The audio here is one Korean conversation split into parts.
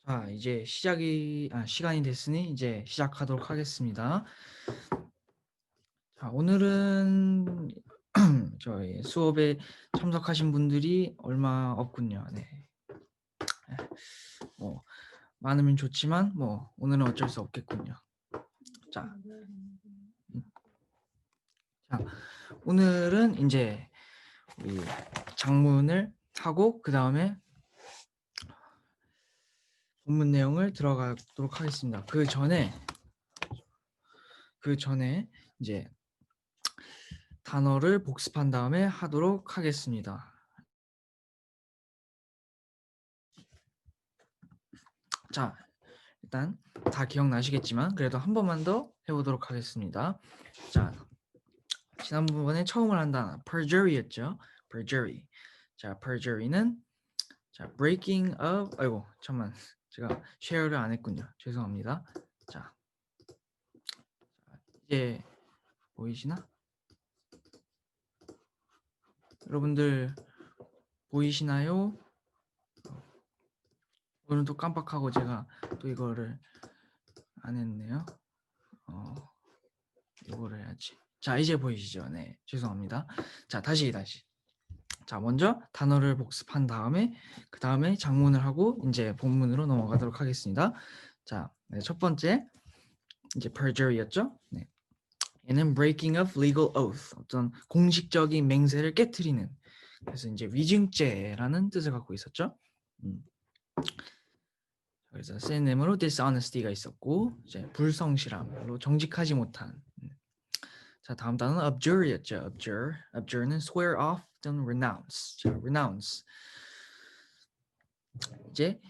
자, 이제 시간이 됐으니 이제 시작하도록 하겠습니다. 자, 오늘은 저희 수업에 참석하신 분들이 얼마 없군요. 네. 뭐 많으면 좋지만 뭐 오늘은 어쩔 수 없겠군요. 자, 자, 오늘은 이제 우리 장문을 하고 그 다음에 본문 내용을 들어가도록 하겠습니다. 그 전에 이제 단어를 복습한 다음에 하도록 하겠습니다. 자, 일단 다 기억나시겠지만 그래도 한 번만 더 해보도록 하겠습니다. 자, 지난번에 처음을 한 단어 perjury였죠. perjury. 자, perjury는 자, breaking of 아이고 잠만 제가 쉐어를 안 했군요. 죄송합니다. 자, 이제 보이시나? 여러분들 보이시나요? 오늘 또 깜빡하고 제가 또 이거를 안 했네요. 이거를 해야지. 자, 이제 보이시죠? 네, 죄송합니다. 자, 다시. 자, 먼저 단어를 복습한 다음에 그 다음에 장문을 하고 이제 본문으로 넘어가도록 하겠습니다. 자, 네, 첫 번째 이제 perjury였죠. 네. 얘는 breaking of legal oath, 어떤 공식적인 맹세를 깨트리는. 그래서 이제 위증죄라는 뜻을 갖고 있었죠. 그래서 synonym으로 dishonesty가 있었고 이제 불성실함으로 정직하지 못한. 자, 다음 단어는 abjure였죠. abjure는 swear off 또는 renounce. 자, renounce. 이제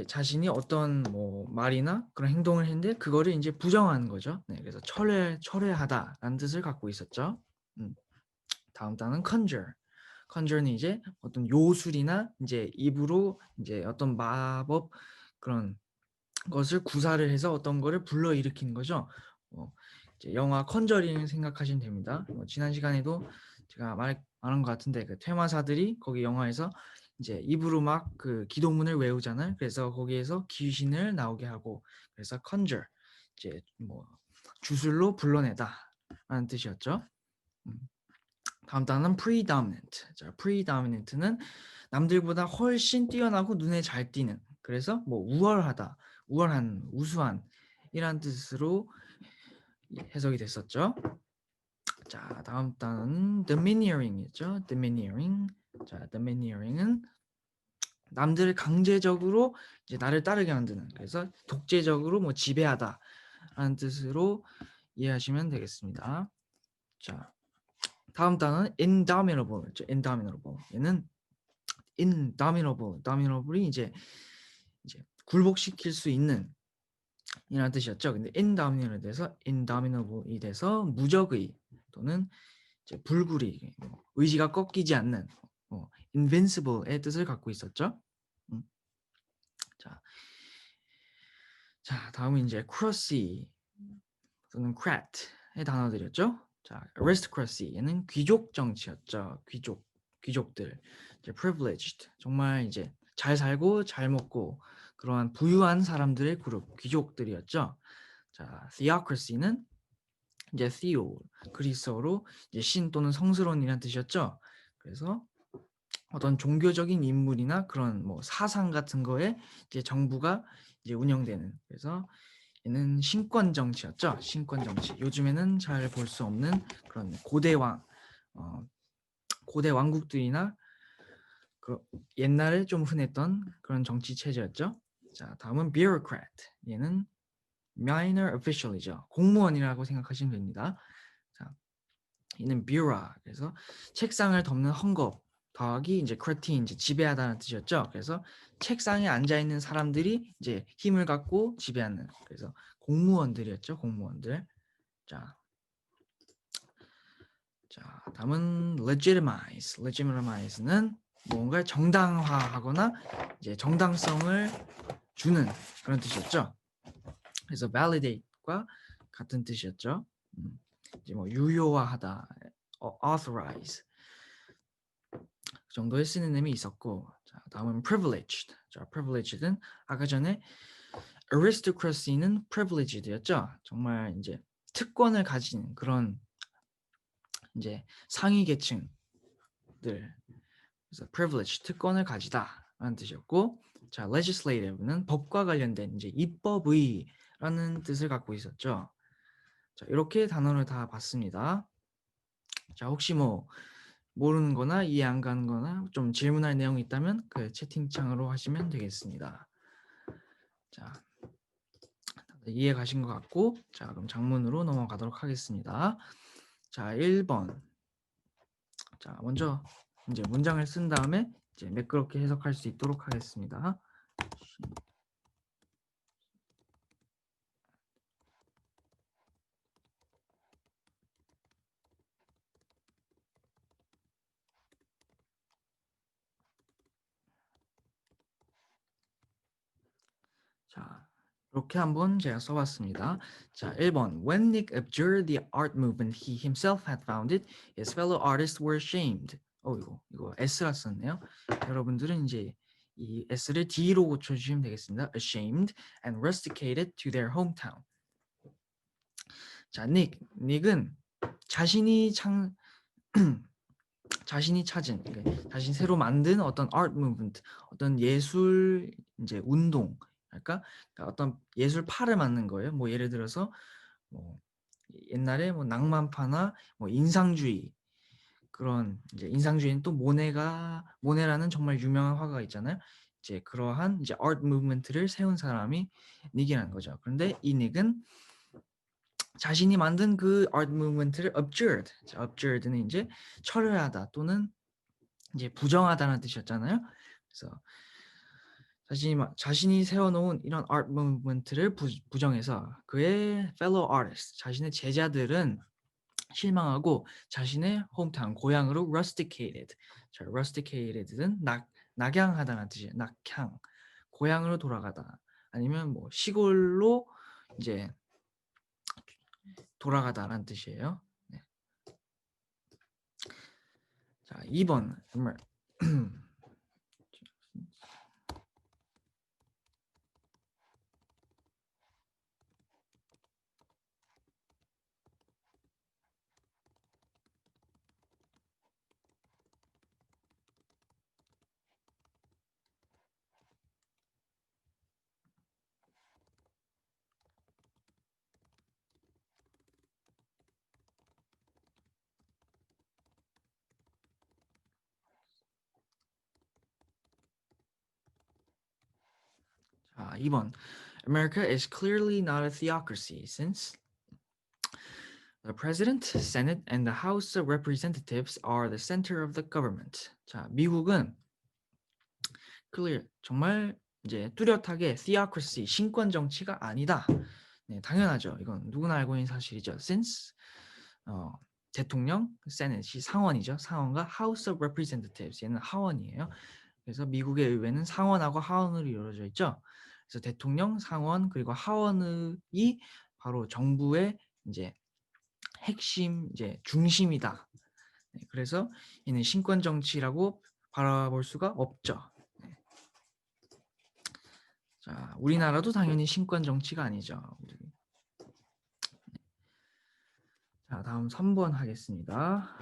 자신이 어떤 뭐 말이나 그런 행동을 했는데 그거를 이제 부정하는 거죠. 네, 그래서 철회하다라는 뜻을 갖고 있었죠. 다음 단어는 conjure. conjure는 이제 어떤 요술이나 이제 입으로 이제 어떤 마법 그런 것을 구사를 해서 어떤 거를 불러일으키는 거죠. 이제 영화 컨저링 생각하시면 됩니다. 지난 시간에도 제가 말한 것 같은데 그 퇴마사들이 거기 영화에서 이제 입으로 막 그 기도문을 외우잖아요. 그래서 거기에서 귀신을 나오게 하고 그래서 conjure 이제 뭐 주술로 불러내다라는 뜻이었죠. 다음 단어는 predominant. 자, predominant는 남들보다 훨씬 뛰어나고 눈에 잘 띄는. 그래서 뭐 우월하다, 우월한, 우수한 이란 뜻으로 해석이 됐었죠. 자, 다음 단어는 domineering이죠. domineering. 자, domineering은 남들을 강제적으로 이제 나를 따르게 만드는. 그래서 독재적으로 뭐 지배하다라는 뜻으로 이해하시면 되겠습니다. 자, 다음 단어는 indomitable죠. indomitable. 얘는 domitable이 이제 굴복시킬 수 있는 이라는 뜻이었죠. 근데 indomitable이 돼서 무적의 또는 이제 불굴이 의지가 꺾이지 않는 invincible의 뜻을 갖고 있었죠. 자, 다음은 이제 crassy 또는 crat의 단어들이었죠. 자, aristocracy 얘는 귀족 정치였죠. 귀족들, 이제 privileged 정말 이제 잘 살고 잘 먹고 그러한 부유한 사람들의 그룹 귀족들이었죠. 자, theocracy는 이제 theo 그리스어로 이제 신 또는 성스러운이라는 뜻이었죠. 그래서 어떤 종교적인 인물이나 그런 뭐 사상 같은 거에 이제 정부가 이제 운영되는. 그래서 얘는 신권 정치였죠. 신권 정치. 요즘에는 잘 볼 수 없는 그런 고대 왕국들이나 그 옛날에 좀 흔했던 그런 정치 체제였죠. 자, 다음은 bureaucrat. 얘는 minor official이죠. 공무원이라고 생각하시면 됩니다. 자, 얘는 bureau. 그래서 책상을 덮는 헝겊 더하기 이제 cretin 이제 지배하다는 뜻이었죠. 그래서 책상에 앉아 있는 사람들이 이제 힘을 갖고 지배하는. 그래서 공무원들이었죠. 공무원들. 자, 다음은 legitimize. legitimize는 뭔가 정당화하거나 이제 정당성을 주는 그런 뜻이었죠. 그래서 validate과 같은 뜻이었죠. 이제 뭐 유효화하다, authorize 그 정도의 쓰는 의미 있었고, 자, 다음은 privileged. 자, privileged는 아까 전에 aristocracy는 privileged였죠. 정말 이제 특권을 가진 그런 이제 상위 계층들. 그래서 privilege 특권을 가지다라는 뜻이었고, 자, legislative는 법과 관련된 이제 입법의라는 뜻을 갖고 있었죠. 자, 이렇게 단어를 다 봤습니다. 자, 혹시 뭐 모르는 거나 이해 안 가는 거나 좀 질문할 내용이 있다면 그 채팅창으로 하시면 되겠습니다. 자, 이해 가신 것 같고, 자, 그럼 장문으로 넘어가도록 하겠습니다. 자, 1번. 자, 먼저 이제 문장을 쓴 다음에 이제 매끄럽게 해석할 수 있도록 하겠습니다. 자, 이렇게 한번 제가 써봤습니다. 자, 1번. When Nick observed the art movement he himself had founded, his fellow artists were ashamed. 이거 S라 썼네요. 여러분들은 이제 이 S를 D로 고쳐주시면 되겠습니다. Ashamed and rusticated to their hometown. 자, 닉은 자신이 자신이 찾은, 그러니까 자신이 새로 만든 어떤 art movement, 어떤 예술 이제 운동, 그러니까 어떤 예술파를 만든 거예요. 뭐 예를 들어서 뭐 옛날에 뭐 낭만파나 뭐 인상주의, 그런 이제 인상주의는 또 모네라는 정말 유명한 화가가 있잖아요. 이제 그러한 이제 art movement를 세운 사람이 닉이라는 거죠. 그런데 이 닉은 자신이 만든 그 art movement를 abjured. abjured는 이제 철회하다 또는 이제 부정하다는 뜻이었잖아요. 그래서 자신이 세워놓은 이런 art movement를 부정해서 그의 fellow artists, 자신의 제자들은 실망하고 자신의 홈타운 고향으로 rusticated. 자, rusticated는 낙양하다는 뜻이에요. 낙향. 고향으로 돌아가다. 아니면 뭐 시골로 이제 돌아가다라는 뜻이에요. 네. 자, 2번. 자, 2번. America is clearly not a theocracy since the President, Senate, and the House of Representatives are the center of the government. 자, 미국은 clear, 정말 이제 뚜렷하게 theocracy, 신권 정치가 아니다. 네, 당연하죠. 이건 누구나 알고 있는 사실이죠. Since 대통령, Senate이 상원이죠. 상원과 House of Representatives, 얘는 하원이에요. 그래서 미국의 의회는 상원하고 하원으로 이루어져 있죠. 그래서 대통령, 상원 그리고 하원이 바로 정부의 이제 핵심 이제 중심이다. 네, 그래서 이는 신권 정치라고 바라볼 수가 없죠. 네. 자, 우리나라도 당연히 신권 정치가 아니죠. 자, 다음 3번 하겠습니다.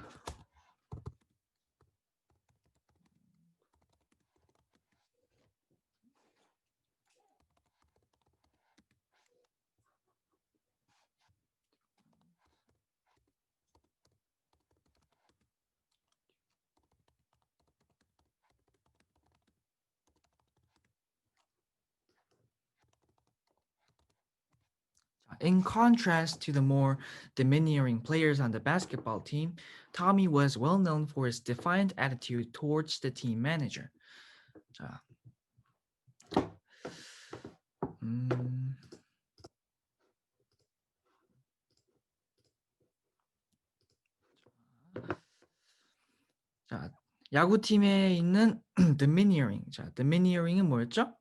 In contrast to the more domineering players on the basketball team, Tommy was well known for his defiant attitude towards the team manager. 자, 자, 야구팀에 있는 domineering. 자, domineering은 뭐였죠?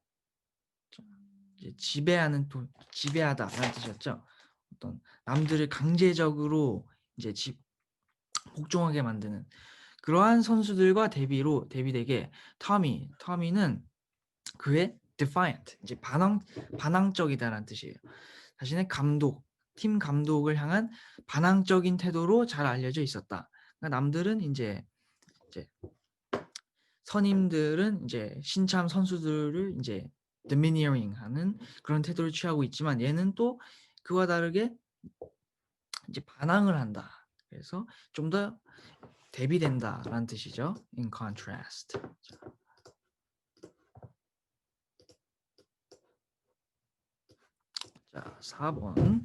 이제 지배하다라는 뜻이었죠. 어떤 남들을 강제적으로 이제 복종하게 만드는 그러한 선수들과 대비되게 터미는 그의 defiant 이제 반항적이다라는 뜻이에요. 자신의 팀 감독을 향한 반항적인 태도로 잘 알려져 있었다. 그러니까 남들은 이제 선임들은 이제 신참 선수들을 이제 domineering하는 그런 태도를 취하고 있지만 얘는 또 그와 다르게 이제 반항을 한다. 그래서 좀 더 대비된다라는 뜻이죠. In contrast. 자, 4번.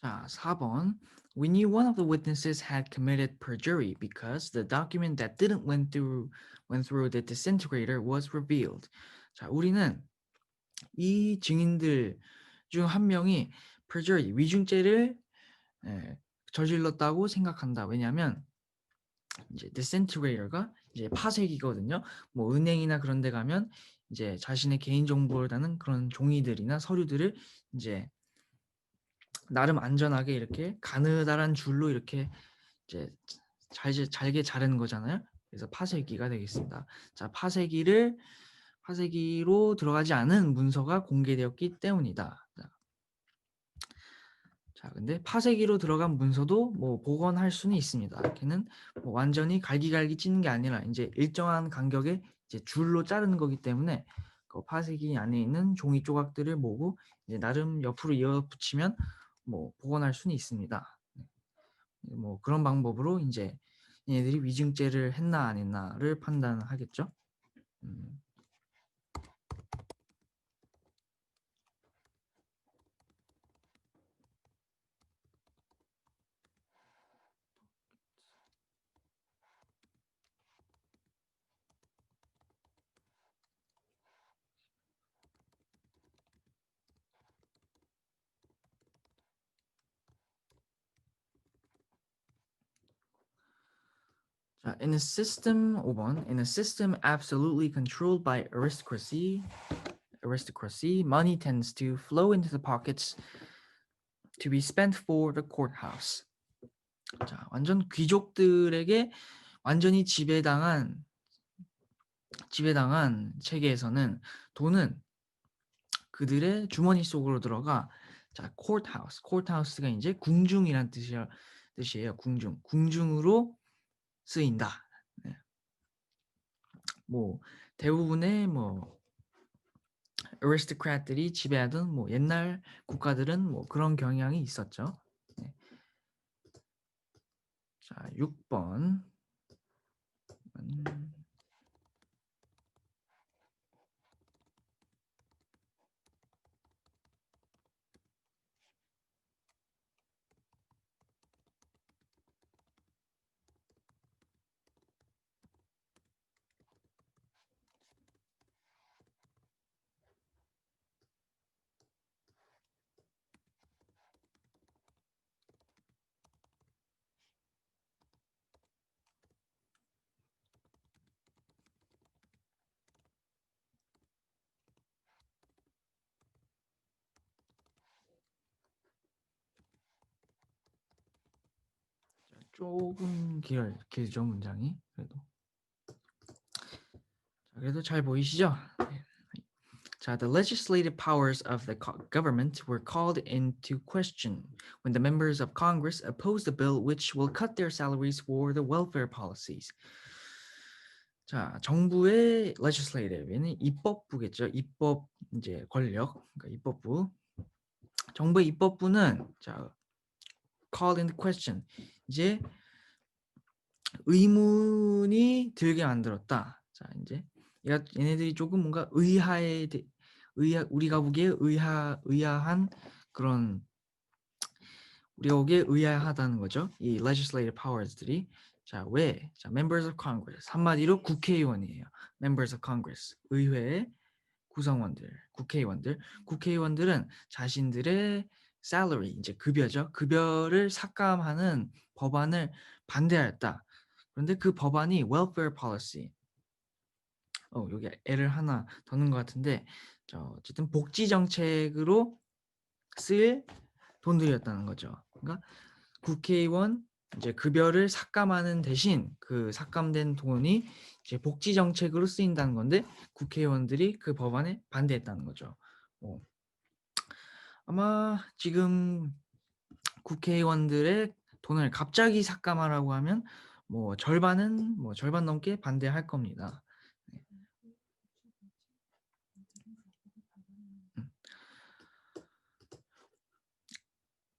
자, 4번. We knew one of the witnesses had committed perjury because the document that didn't went through the disintegrator was revealed. 자, 우리는 이 증인들 중 한 명이 perjury, 위중죄를 저질렀다고 생각한다. 왜냐하면 이제 disintegrator가 이제 파쇄기거든요. 뭐 은행이나 그런 데 가면 이제 자신의 개인 정보를 다는 그런 종이들이나 서류들을 이제 나름 안전하게 이렇게 가느다란 줄로 이렇게 이제 잘게 자르는 거잖아요. 그래서 파쇄기가 되겠습니다. 자, 파쇄기로 들어가지 않은 문서가 공개되었기 때문이다. 자, 근데 파쇄기로 들어간 문서도 뭐 복원할 수는 있습니다. 걔는 뭐 완전히 갈기갈기 찢는 게 아니라 이제 일정한 간격에 이제 줄로 자르는 거기 때문에 그 파쇄기 안에 있는 종이 조각들을 모으고 이제 나름 옆으로 이어 붙이면 뭐 복원할 수는 있습니다. 뭐 그런 방법으로 이제 얘네들이 위증죄를 했나 안 했나를 판단하겠죠. 자, in a system 5번 in a system absolutely controlled by aristocracy, money tends to flow into the pockets to be spent for the courthouse. 자, 완전 귀족들에게 완전히 지배당한 체계에서는 돈은 그들의 주머니 속으로 들어가. 자, courthouse가 이제 궁중이란 뜻이에요. 궁중으로 쓰인다. 네. 뭐 대부분의 뭐 aristocrat들이 지배하던 뭐 옛날 국가들은 뭐 그런 경향이 있었죠. 네. 자, 6번. 조금 길죠 문장이. 그래도 잘 보이시죠? 자, the legislative powers of the government were called into question when the members of Congress opposed a bill which will cut their salaries for the welfare policies. 자, 정부의 legislative는 입법부겠죠. 입법 이제 권력, 그러니까 입법부. 정부의 입법부는 자, called into question 이제 의문이 들게 만들었다. 자, 이제 얘네들이 조금 뭔가 우리가 보기에 의아한 그런 우리가 보기에 의아하다는 거죠. 이 legislative powers들이. 자, 왜? 자, members of Congress. 한마디로 국회의원이에요. members of Congress. 의회의 구성원들, 국회의원들. 국회의원들은 자신들의 salary, 이제 급여죠. 급여를 삭감하는 법안을 반대하였다. 그런데 그 법안이 welfare policy. 여기 애를 하나 더 넣은 것 같은데, 어쨌든 복지 정책으로 쓸 돈들이었다는 거죠. 그러니까 국회의원 이제 급여를 삭감하는 대신 그 삭감된 돈이 이제 복지 정책으로 쓰인다는 건데 국회의원들이 그 법안에 반대했다는 거죠. 아마 지금 국회의원들의 돈을 갑자기 삭감하라고 하면 절반 넘게 반대할 겁니다.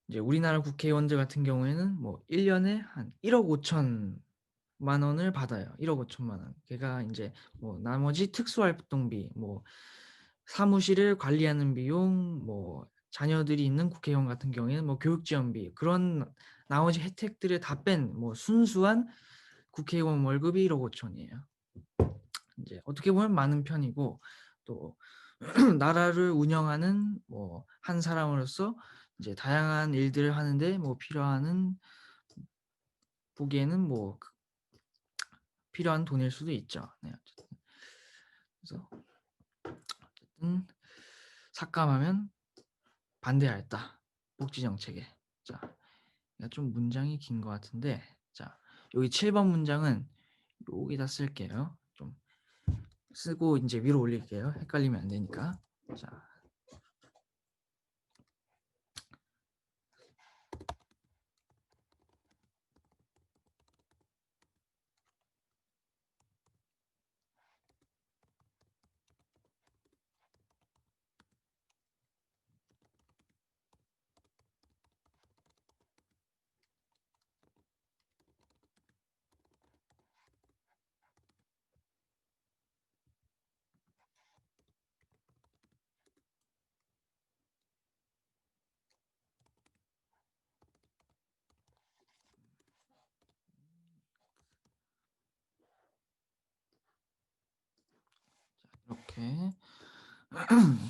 이제 우리나라 국회의원들 같은 경우에는 1년에 한 1억 5천만 원을 받아요. 1억 5천만 원. 걔가 이제 나머지 특수활동비, 사무실을 관리하는 비용, 자녀들이 있는 국회의원 같은 경우에는 교육지원비 그런 나머지 혜택들을 다 뺀 순수한 국회의원 월급이 1억 5천이에요. 이제 어떻게 보면 많은 편이고 또 나라를 운영하는 한 사람으로서 이제 다양한 일들을 하는데 필요한 보기에는 필요한 돈일 수도 있죠. 네, 어쨌든. 그래서 어쨌든 삭감하면 반대하였다. 복지 정책에. 자, 좀 문장이 긴 것 같은데, 자, 여기 7번 문장은 여기다 쓸게요. 좀 쓰고 이제 위로 올릴게요. 헷갈리면 안 되니까. 자, 이렇게.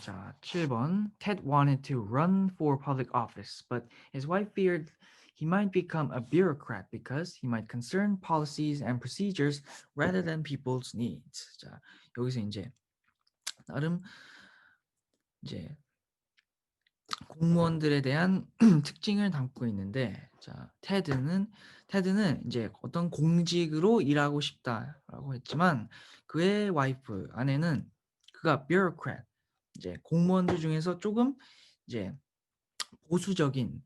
자, 7번. Ted wanted to run for public office, but his wife feared he might become a bureaucrat because he might concern policies and procedures rather than people's needs. 자, 여기서 이제 나름 이제 공무원들에 대한 특징을 담고 있는데, 자, 테드는 이제 어떤 공직으로 일하고 싶다라고 했지만 그의 와이프 아내는 그가 bureaucrat, 이제 공무원들 중에서 조금 이제 보수적인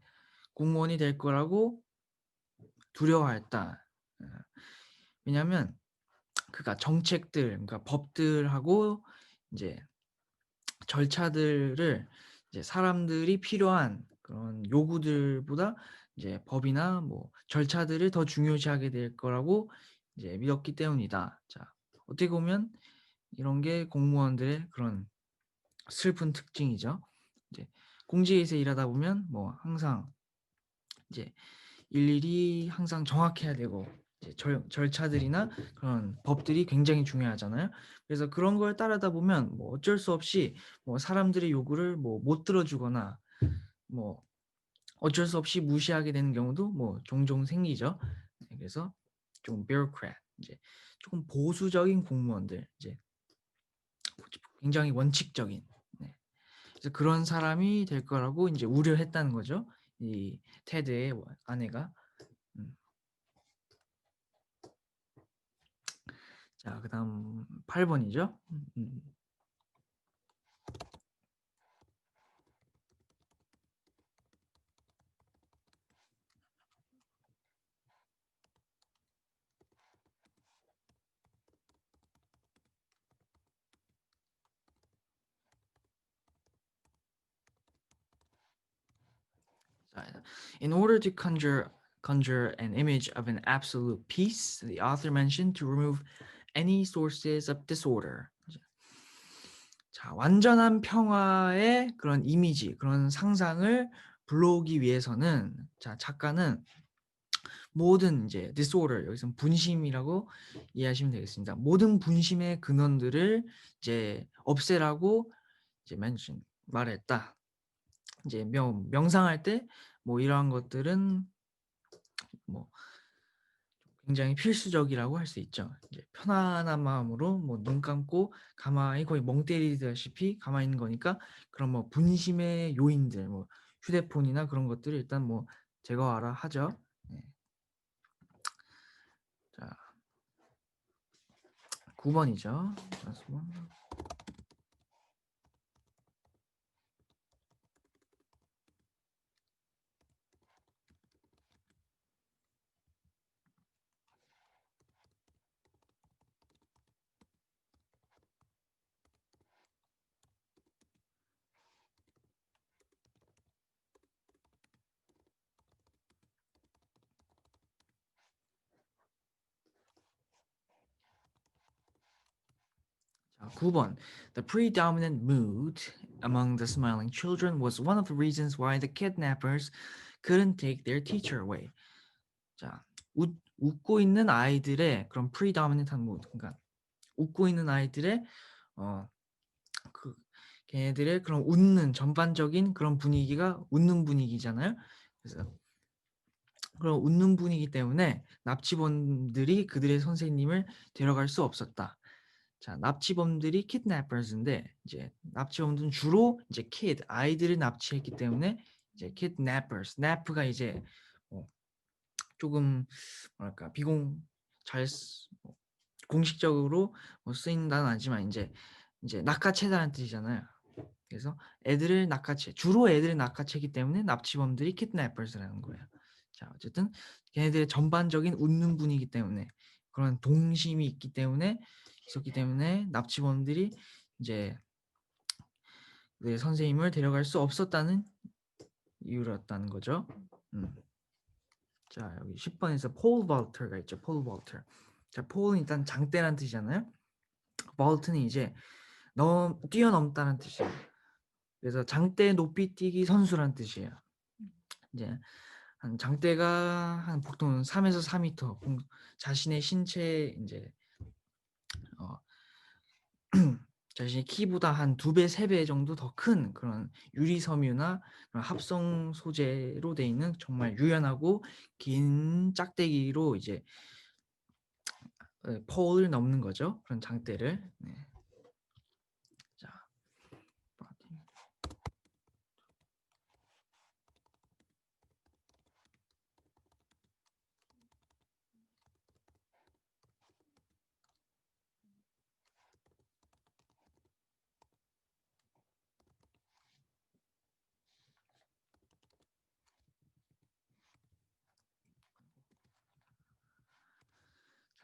공무원이 될 거라고 두려워했다. 왜냐하면 그가 정책들, 그러니까 법들하고 이제 절차들을 이제 사람들이 필요한 그런 요구들보다 이제 법이나 절차들을 더 중요시하게 될 거라고 이제 믿었기 때문이다. 자, 어떻게 보면 이런 게 공무원들의 그런 슬픈 특징이죠. 이제 공직에서 일하다 보면 항상 이제 일일이 항상 정확해야 되고 이제 절차들이나 그런 법들이 굉장히 중요하잖아요. 그래서 그런 걸 따르다 보면 어쩔 수 없이 사람들의 요구를 못 들어주거나 뭐 어쩔 수 없이 무시하게 되는 경우도 종종 생기죠. 네, 그래서 좀 bureaucrat, 이제 조금 보수적인 공무원들, 이제 굉장히 원칙적인, 네. 그래서 그런 사람이 될 거라고 이제 우려했다는 거죠. 이 테드의 아내가. 음. 자, 그다음 8번이죠. In order to conjure an image of an absolute peace, the author mentioned to remove any sources of disorder. 자, 완전한 평화의 그런 이미지, 그런 상상을 불러오기 위해서는 자, 작가는 모든 이제 disorder 여기서 분심이라고 이해하시면 되겠습니다. 모든 분심의 근원들을 이제 없애라고 이제 말했다. 이제 명상할 때 뭐 이러한 것들은 뭐 굉장히 필수적이라고 할 수 있죠. 이제 편안한 마음으로 뭐 눈 감고 가만히 거의 멍 때리다시피 가만히 있는 거니까 그런 뭐 분심의 요인들 뭐 휴대폰이나 그런 것들을 일단 뭐 제거하라 하죠. 네. 자, 9번이죠. 자, 9번. The predominant mood among the smiling children was one of the reasons why the kidnappers couldn't take their teacher away. 자, 웃고 있는 아이들의 그런 predominant한 mood, 그러니까 웃고 있는 아이들의 그 걔네들의 그런 웃는 전반적인 그런 분위기가 웃는 분위기잖아요. 그래서 그런 웃는 분위기 때문에 납치범들이 그들의 선생님을 데려갈 수 없었다. 자, 납치범들이 kidnappers인데 이제 납치범들은 주로 이제 kid 아이들을 납치했기 때문에 이제 kidnappers, nap가 이제 뭐 조금 뭐랄까 뭐 공식적으로 뭐 쓰인 단어는 아니지만 이제 낚아채다는 뜻이잖아요. 그래서 주로 애들을 낚아채기 때문에 납치범들이 kidnappers라는 거예요. 자, 어쨌든 걔네들의 전반적인 웃는 분위기 때문에 그런 동심이 있었기 때문에 납치범들이 이제 그 선생님을 데려갈 수 없었다는 이유였다는 거죠. 자, 여기 10번에서 폴 볼터가 있죠. 폴 볼터. 자, 폴은 일단 장대란 뜻이잖아요. 볼트는 이제 뛰어넘다는 뜻이에요. 그래서 장대 높이뛰기 선수란 뜻이에요. 이제 한 장대가 한 보통 3에서 4m 자신의 신체 이제 어, 자신의 키보다 한 2배, 3배 정도 더 큰 그런 유리 섬유나 그런 합성 소재로 돼 있는 정말 유연하고 긴 짝대기로 이제 폴을 넘는 거죠. 그런 장대를. 네. 자,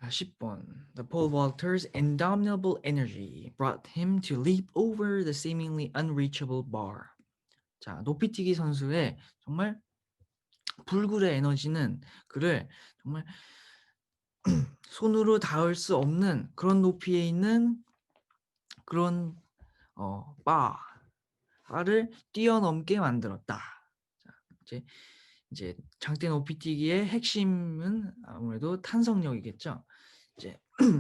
10번. The Paul Walter's indomitable energy brought him to leap over the seemingly unreachable bar. 자, 높이뛰기 선수의 정말 불굴의 에너지는 그를 정말 손으로 닿을 수 없는 그런 높이에 있는 그런 바를 뛰어넘게 만들었다. 자, 이제 장대 높이뛰기의 핵심은 아무래도 탄성력이겠죠. 이제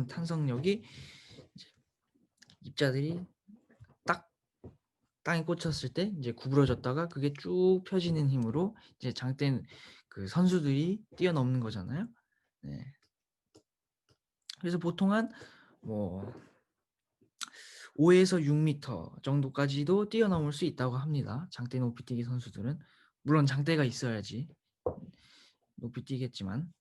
탄성력이 이제 입자들이 딱 땅에 꽂혔을 때 이제 구부러졌다가 그게 쭉 펴지는 힘으로 이제 장대 그 선수들이 뛰어넘는 거잖아요. 네. 그래서 보통 한뭐 5에서 6m 정도까지도 뛰어넘을 수 있다고 합니다. 장대 높이뛰기 선수들은 물론 장대가 있어야지 높이 뛰겠지만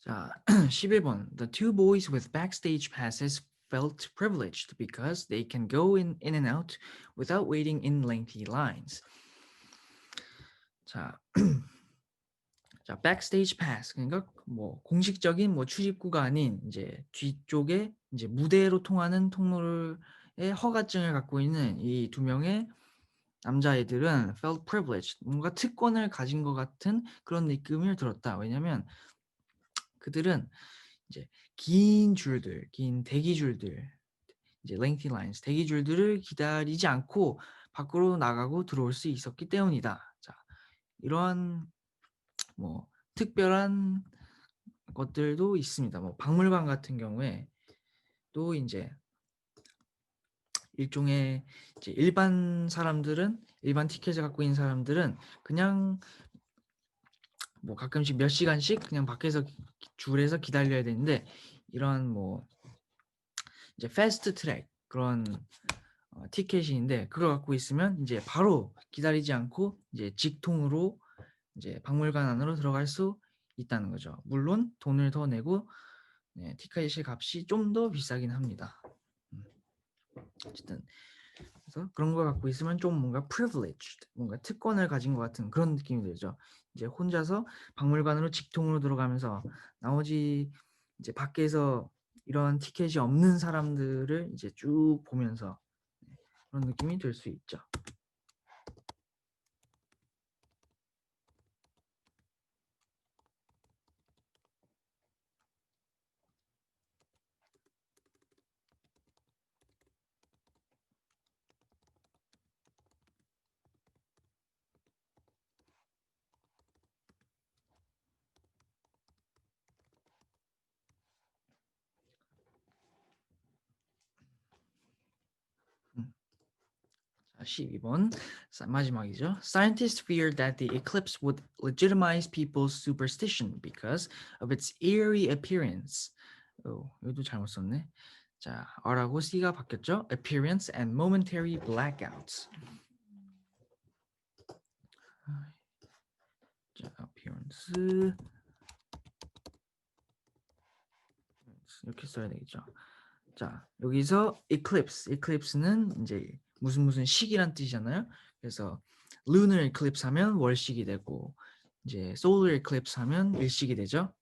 자, 11번. The two boys with backstage passes felt privileged because they can go in and out without waiting in lengthy lines. 자, 자, backstage pass. 그러니까 뭐 공식적인 뭐 출입구가 아닌 이제 뒤쪽에 이제 무대로 통하는 통로의 허가증을 갖고 있는 이 두 명의 남자애들은 felt privileged. 뭔가 특권을 가진 것 같은 그런 느낌을 들었다. 왜냐면 그들은 이제 긴 줄들, 긴 대기줄들, 이제 lengthy lines, 대기줄들을 기다리지 않고 밖으로 나가고 들어올 수 있었기 때문이다. 자, 이러한 뭐 특별한 것들도 있습니다. 뭐 박물관 같은 경우에 또 이제 일종의 이제 일반 사람들은 일반 티켓을 갖고 있는 사람들은 그냥 뭐 가끔씩 몇 시간씩 그냥 밖에서 줄에서 기다려야 되는데 이런 뭐 이제 패스트 트랙 그런 티켓인데 그걸 갖고 있으면 이제 바로 기다리지 않고 이제 직통으로 이제 박물관 안으로 들어갈 수 있다는 거죠. 물론 돈을 더 내고 네, 티켓의 값이 좀 더 비싸긴 합니다. 어쨌든 그래서 그런 걸 갖고 있으면 좀 뭔가 privileged, 뭔가 특권을 가진 것 같은 그런 느낌이 들죠. 이제 혼자서 박물관으로 직통으로 들어가면서 나머지 이제 밖에서 이런 티켓이 없는 사람들을 이제 쭉 보면서 그런 느낌이 들 수 있죠. 음. 자, 12번 마지막이죠. Scientists feared that the eclipse would legitimize people's superstition because of its eerie appearance. 여기도 잘못 썼네. 자, R하고 C가 바뀌었죠. Appearance and momentary blackouts. 자, appearance 이렇게 써야 되겠죠. 자, 여기서 eclipse는 이제 무슨 시기란 뜻이잖아요. 그래서 lunar eclipse 하면 월식이 되고 이제 solar eclipse 하면 일식이 되죠.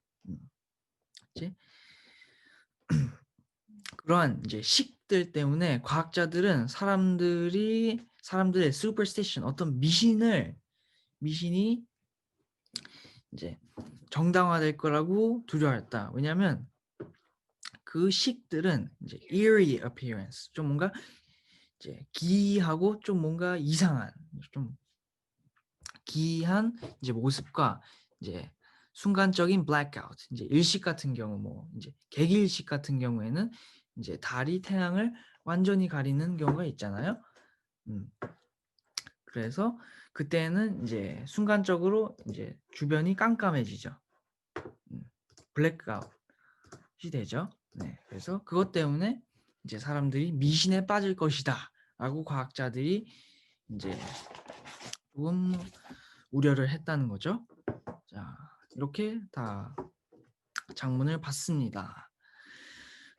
이제 그러한 이제 식들 때문에 과학자들은 사람들의 superstition 어떤 미신이 이제 정당화될 거라고 두려워했다. 왜냐하면 그 식들은 이제 eerie appearance, 좀 뭔가 이제 기이하고 좀 뭔가 이상한, 좀 기이한 이제 모습과 이제 순간적인 blackout, 이제 일식 같은 경우 뭐 이제 개기일식 같은 경우에는 이제 달이 태양을 완전히 가리는 경우가 있잖아요. 그래서 그때는 이제 순간적으로 이제 주변이 깜깜해지죠. 블랙아웃이 되죠. 네, 그래서 그것 때문에 이제 사람들이 미신에 빠질 것이다라고 과학자들이 이제 조금 우려를 했다는 거죠. 자, 이렇게 다 장문을 봤습니다.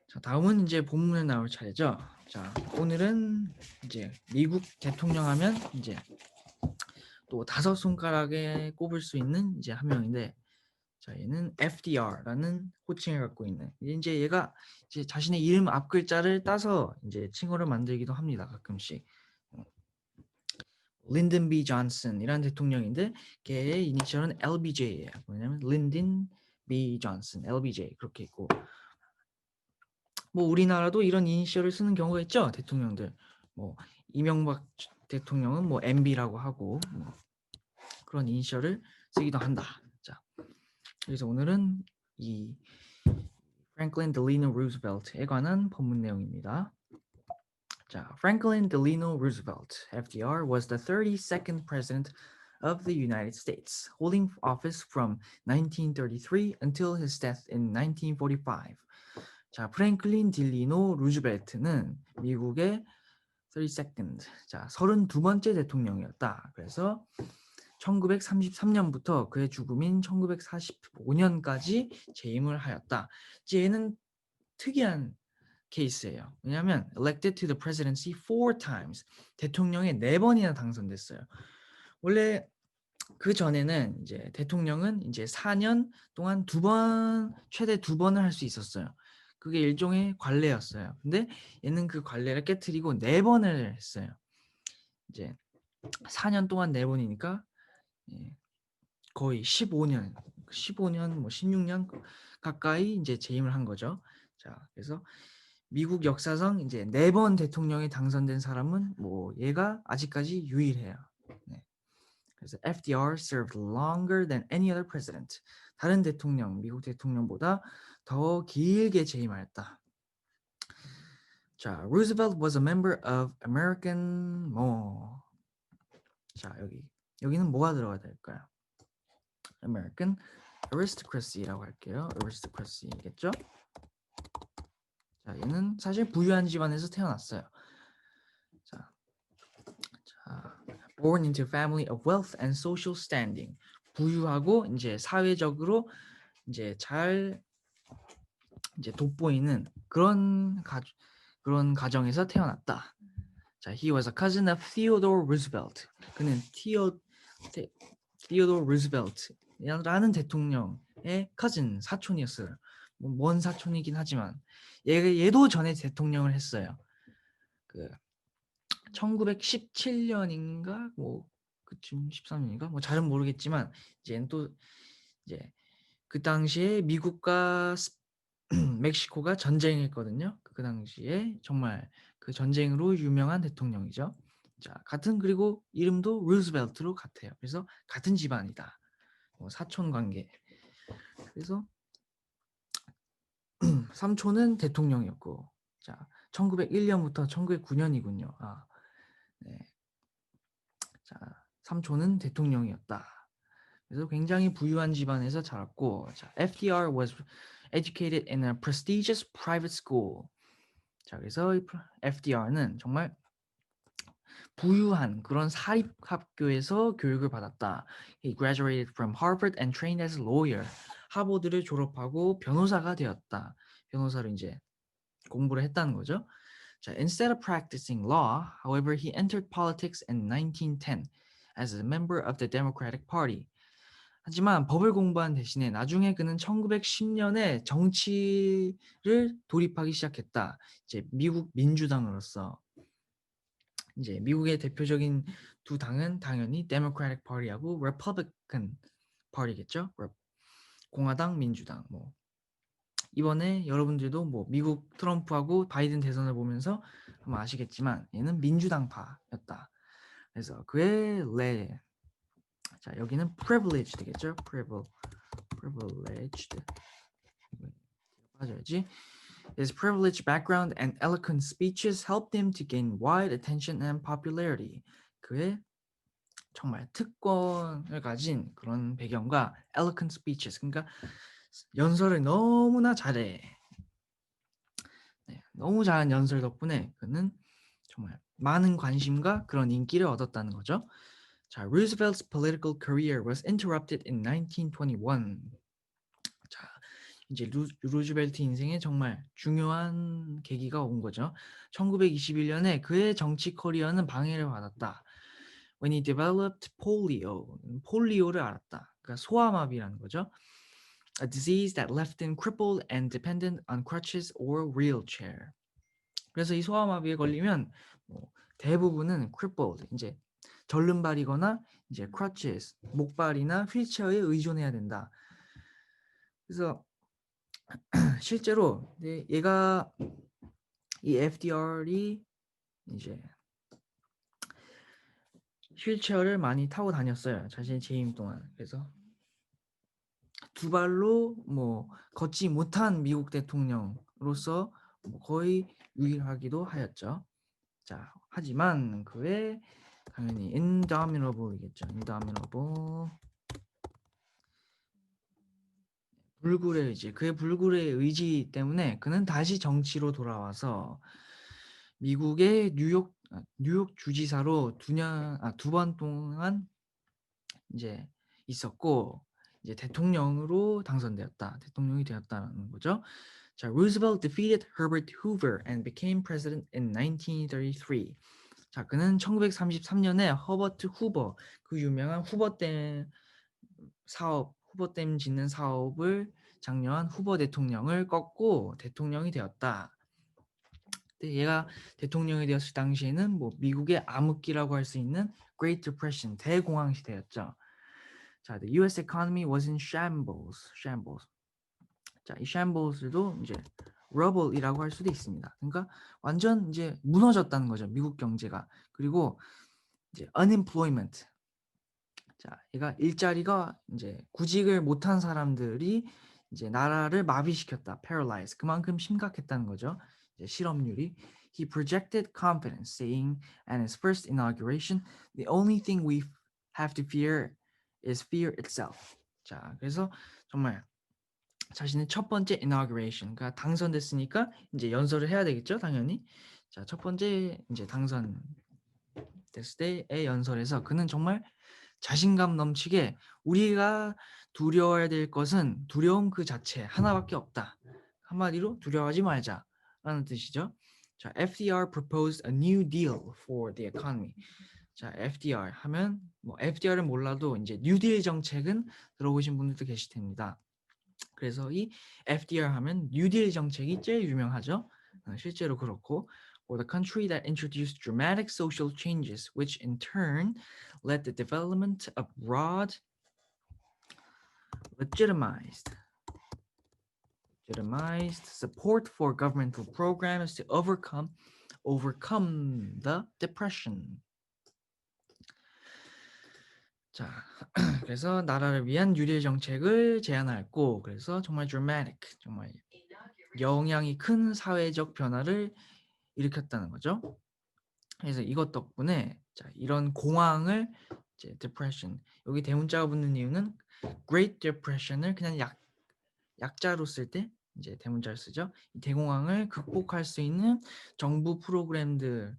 자, 다음은 이제 본문에 나올 차례죠. 자, 오늘은 이제 미국 대통령 하면 이제 또 5손가락에 꼽을 수 있는 이제 한 명인데, 자, 얘는 FDR라는 호칭을 갖고 있는, 이제 얘가 이제 자신의 이름 앞 글자를 따서 이제 칭호를 만들기도 합니다. 가끔씩. 린든 B 존슨이라는 대통령인데 걔의 이니셜은 LBJ예요. 뭐냐면 린든 B 존슨, LBJ 그렇게 있고, 뭐 우리나라도 이런 이니셜을 쓰는 경우가 있죠. 대통령들. 뭐 이명박 대통령은 뭐 MB라고 하고 뭐 그런 이니셜을 쓰기도 한다. 자, 그래서 오늘은 이 Franklin Delano Roosevelt에 관한 본문 내용입니다. 자, Franklin Delano Roosevelt, FDR, was the 32nd president of the United States, holding office from 1933 until his death in 1945. 자, 프랭클린 딜리노 루즈벨트는 미국의 32nd, 자, 32번째 대통령이었다. 그래서 1933년부터 그의 죽음인 1945년까지 재임을 하였다. 이제 얘는 특이한 케이스예요. 왜냐하면 elected to the presidency 4 times. 대통령에 4번이나 당선됐어요. 원래 그 전에는 이제 대통령은 이제 4년 동안 2번, 최대 2번을 할 수 있었어요. 그게 일종의 관례였어요. 근데 얘는 그 관례를 깨트리고 4번을 했어요. 이제 4년 동안 4번이니까 거의 15년, 뭐 16년 가까이 이제 재임을 한 거죠. 자, 그래서 미국 역사상 이제 4번 대통령이 당선된 사람은 뭐 얘가 아직까지 유일해요. 네. 그래서 FDR served longer than any other president. 다른 대통령, 미국 대통령보다 더 길게 재임하였다. 자, Roosevelt was a member of American 뭐. 자, 여기는 뭐가 들어가야 될까요? American aristocracy라고 할게요. aristocracy겠죠? 자, 얘는 사실 부유한 집안에서 태어났어요. 자, born into a family of wealth and social standing. 부유하고 이제 사회적으로 이제 잘 이제 돋보이는 그런 가정에서 태어났다. 자, he was a cousin of Theodore Roosevelt. 그는 Theodore Roosevelt라는 대통령의 cousin 사촌이었어요. 먼 사촌이긴 하지만 얘도 전에 대통령을 했어요. 그 1917년인가 뭐 그쯤 13년인가 뭐 잘은 모르겠지만 이제는 또 이제 그 당시에 미국과 멕시코가 전쟁했거든요. 그 당시에 정말 그 전쟁으로 유명한 대통령이죠. 자, 그리고 이름도 루즈벨트로 같아요. 그래서 같은 집안이다. 사촌 관계. 그래서 삼촌은 대통령이었고, 자, 1901년부터 1909년이군요. 네. 자, 삼촌은 대통령이었다. 그래서 굉장히 부유한 집안에서 자랐고, 자, FDR was educated in a prestigious private school. 자, 그래서 FDR는 정말 부유한 그런 사립학교에서 교육을 받았다. He graduated from Harvard and trained as a lawyer. 하버드를 졸업하고 변호사가 되었다. 변호사로 이제 공부를 했다는 거죠. 자, instead of practicing law, however, he entered politics in 1910 as a member of the Democratic Party. 하지만 법을 공부한 대신에 나중에 그는 1910년에 정치를 돌입하기 시작했다. 이제 미국 민주당으로서 이제 미국의 대표적인 두 당은 당연히 Democratic Party하고 Republican Party겠죠. 공화당, 민주당. 뭐 이번에 여러분들도 뭐 미국 트럼프하고 바이든 대선을 보면서 아마 아시겠지만 얘는 민주당파였다. 그래서 자, 여기는 privileged겠죠. privileged. 맞아야지. His privileged background and eloquent speeches helped him to gain wide attention and popularity. 그의 정말 특권을 가진 그런 배경과 eloquent speeches, 그러니까 연설을 너무나 잘해. 네, 너무 잘한 연설 덕분에 그는 정말 많은 관심과 그런 인기를 얻었다는 거죠. 자, Roosevelt's political career was interrupted in 1921. 자, 이제 루즈벨트 인생에 정말 중요한 계기가 온 거죠. 1921년에 그의 정치 커리어는 방해를 받았다. When he developed polio, 폴리오를 알았다. 그러니까 소아마비라는 거죠. A disease that left him crippled and dependent on crutches or wheelchair. 그래서 이 소아마비에 걸리면 대부분은 crippled, 이제 절름발이거나 이제 crutches, 목발이나 휠체어에 의존해야 된다. 그래서 실제로 얘가 이 FDR이 이제 휠체어를 많이 타고 다녔어요. 자신의 재임 동안. 그래서 두 발로 뭐 걷지 못한 미국 대통령으로서 거의 유일하기도 하였죠. 자, 하지만 그의 당연히 indomitable이겠죠. indomitable. 그의 불굴의 의지 때문에 그는 다시 정치로 돌아와서 미국의 뉴욕 주지사로 2번 동안 이제 있었고 이제 대통령으로 당선되었다. 대통령이 되었다는 거죠. 자, Roosevelt defeated Herbert Hoover and became president in 1933. 자, 그는 1933년에 허버트 후버, 그 유명한 후버댐 사업, 후버댐 짓는 사업을 장려한 후버 대통령을 꺾고 대통령이 되었다. 근데 얘가 대통령이 되었을 당시에는 뭐 미국의 암흑기라고 할 수 있는 Great Depression, 대공황 시대였죠. 자, the U.S. economy was in shambles. 자, 이 shambles도 이제 rubble이라고 할 수도 있습니다. 그러니까 완전 이제 무너졌다는 거죠. 미국 경제가. 그리고 이제 unemployment. 자, 얘가 일자리가 이제 구직을 못한 사람들이 이제 나라를 마비시켰다. paralyze. 그만큼 심각했다는 거죠. 이제 실업률이. He projected confidence, saying at his first inauguration, the only thing we have to fear is fear itself. 자, 그래서 정말 자신의 첫 번째 inauguration, 그러니까 당선됐으니까 이제 연설을 해야 되겠죠, 당연히. 자, 첫 번째 이제 당선됐을 때의 연설에서 그는 정말 자신감 넘치게 우리가 두려워해야 될 것은 두려움 그 자체 하나밖에 없다. 한마디로 두려워하지 말자라는 뜻이죠. 자, FDR proposed a new deal for the economy. 자, FDR 하면 뭐 FDR은 몰라도 이제 뉴딜 정책은 들어보신 분들도 계실 텐니다. 그래서 이 FDR 하면 뉴딜 정책이 제일 유명하죠. 실제로 그렇고 for the country that introduced dramatic social changes which in turn led the development of broad legitimized support for governmental programs to overcome the depression. 자, 그래서 나라를 위한 뉴딜 정책을 제안했고 그래서 정말 dramatic, 정말 영향이 큰 사회적 변화를 일으켰다는 거죠. 그래서 이것 덕분에 자, 이런 공황을 이제 depression, 여기 대문자가 붙는 이유는 Great Depression을 그냥 약자로 쓸 때 이제 대문자를 쓰죠. 이 대공황을 극복할 수 있는 정부 프로그램들의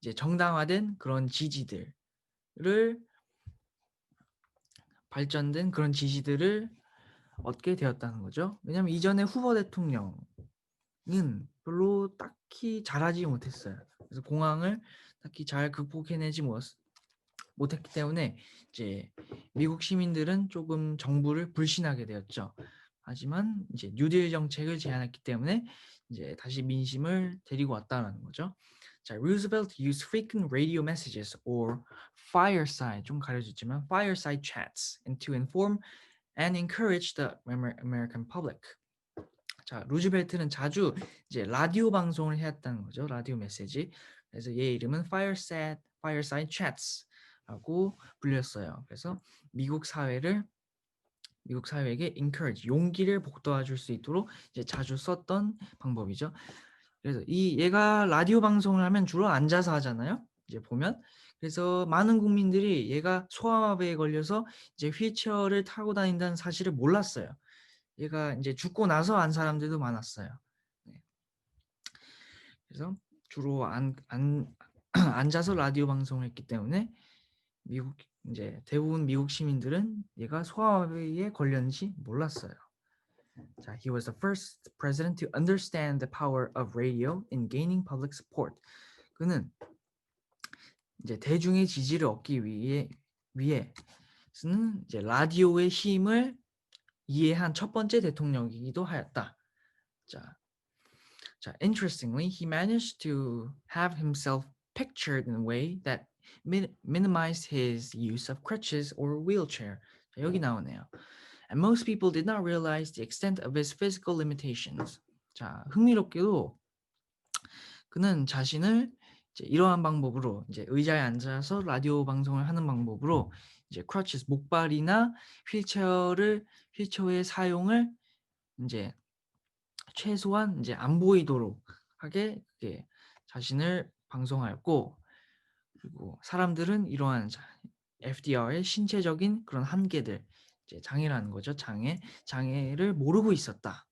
이제 정당화된 그런 지지들을 발전된 그런 지지들을 얻게 되었다는 거죠. 왜냐하면 이전에 후보 대통령은 별로 딱히 잘하지 못했어요. 그래서 공황을 딱히 잘 극복해내지 못했기 때문에 이제 미국 시민들은 조금 정부를 불신하게 되었죠. 하지만 이제 뉴딜 정책을 제안했기 때문에 이제 다시 민심을 데리고 왔다는 거죠. 자, Roosevelt used frequent radio messages or fireside, 좀 가려졌지만 fireside chats and to inform and encourage the American public. 자, 루즈벨트는 자주 이제 라디오 방송을 해왔다는 거죠. 라디오 메시지. 그래서 얘 이름은 fireside chats라고 불렸어요. 그래서 미국 사회에게 encourage, 용기를 북돋아줄 수 있도록 이제 자주 썼던 방법이죠. 그래서 얘가 라디오 방송을 하면 주로 앉아서 하잖아요. 이제 보면. 그래서 많은 국민들이 얘가 소아마비에 걸려서 이제 휠체어를 타고 다닌다는 사실을 몰랐어요. 얘가 이제 죽고 나서 안 사람들도 많았어요. 네. 그래서 주로 앉아서 라디오 방송을 했기 때문에 미국 이제 대부분 미국 시민들은 얘가 소아마비에 걸렸는지 몰랐어요. 자, he was the first president to understand the power of radio in gaining public support. 그는 이제 대중의 지지를 얻기 위해서는 이제 라디오의 힘을 이해한 첫 번째 대통령이기도 하였다. 자, interestingly, he managed to have himself pictured in a way that minimized his use of crutches or wheelchair. 자, 여기 나오네요. And most people did not realize the extent of his physical limitations. 자, 흥미롭게도 그는 자신을 이제 이러한 방법으로 이제 의자에 앉아서 라디오 방송을 하는 방법으로 이제 crutches, 목발이나 휠체어의 사용을 이제 최소한 이제 안 보이도록 하게 자신을 방송하였고, 그리고 사람들은 이러한 FDR의 신체적인 그런 한계들, 이제 장애라는 거죠. 장애를 모르고 있었다.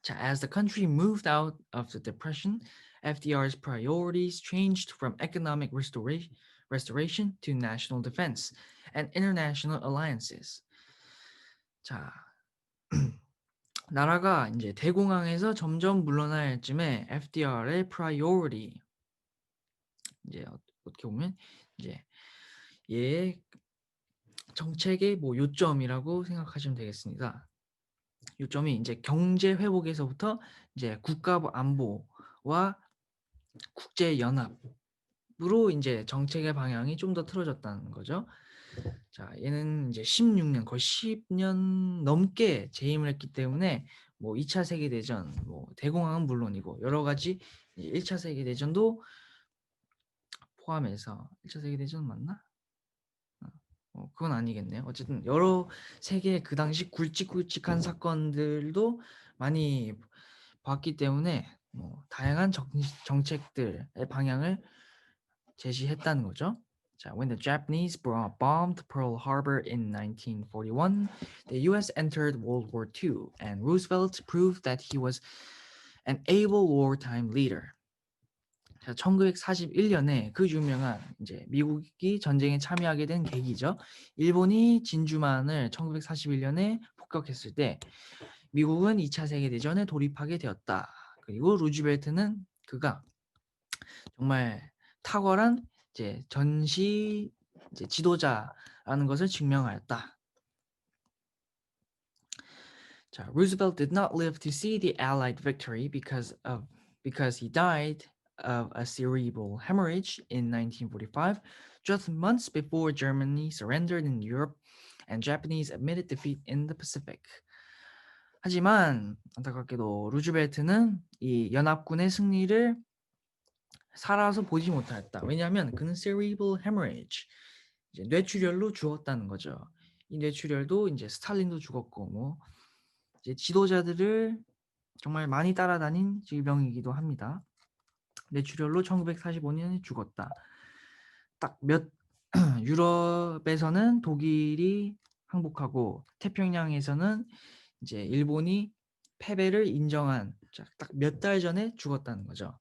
자, as the country moved out of the depression FDR's priorities changed from economic restoration to national defense and international alliances. 자, 나라가 이제 대공황에서 점점 물러날 쯤에 FDR의 priority 이제 어떻게 보면 이제 얘의 정책의 뭐 요점이라고 생각하시면 되겠습니다. 요점이 이제 경제 회복에서부터 이제 국가 안보와 국제 연합으로 이제 정책의 방향이 좀 더 틀어졌다는 거죠. 자, 얘는 이제 16년 거의 10년 넘게 재임을 했기 때문에 뭐 2차 세계 대전, 뭐 대공황은 물론이고 여러 가지 1차 세계 대전도 포함해서 1차 세계 대전 맞나? 그건 아니겠네요. 어쨌든 여러 세계 그 당시 굵직굵직한 사건들도 많이 봤기 때문에 뭐 다양한 정책들의 방향을 제시했다는 거죠. 자, when the Japanese bombed Pearl Harbor in 1941, the U.S. entered World War II, and Roosevelt proved that he was an able wartime leader. 자, 1941년에 그 유명한 이제 미국이 전쟁에 참여하게 된 계기죠. 일본이 진주만을 1941년에 폭격했을 때 미국은 2차 세계대전에 돌입하게 되었다. 그리고 루즈벨트는 그가 정말 탁월한 이제 전시 이제 지도자라는 것을 증명하였다. 자, Roosevelt did not live to see the Allied victory because he died of a cerebral hemorrhage in 1945, just months before Germany surrendered in Europe and Japanese admitted defeat in the Pacific. 하지만 안타깝게도 루즈벨트는 이 연합군의 승리를 살아서 보지 못하였다. 왜냐하면 그는 cerebral hemorrhage, 이제 뇌출혈로 죽었다는 거죠. 이 뇌출혈도 이제 스탈린도 죽었고 뭐 이제 지도자들을 정말 많이 따라다닌 질병이기도 합니다. 뇌출혈로 1945년에 죽었다. 딱 유럽에서는 독일이 항복하고 태평양에서는 이제 일본이 패배를 인정한 딱 몇 달 전에 죽었다는 거죠.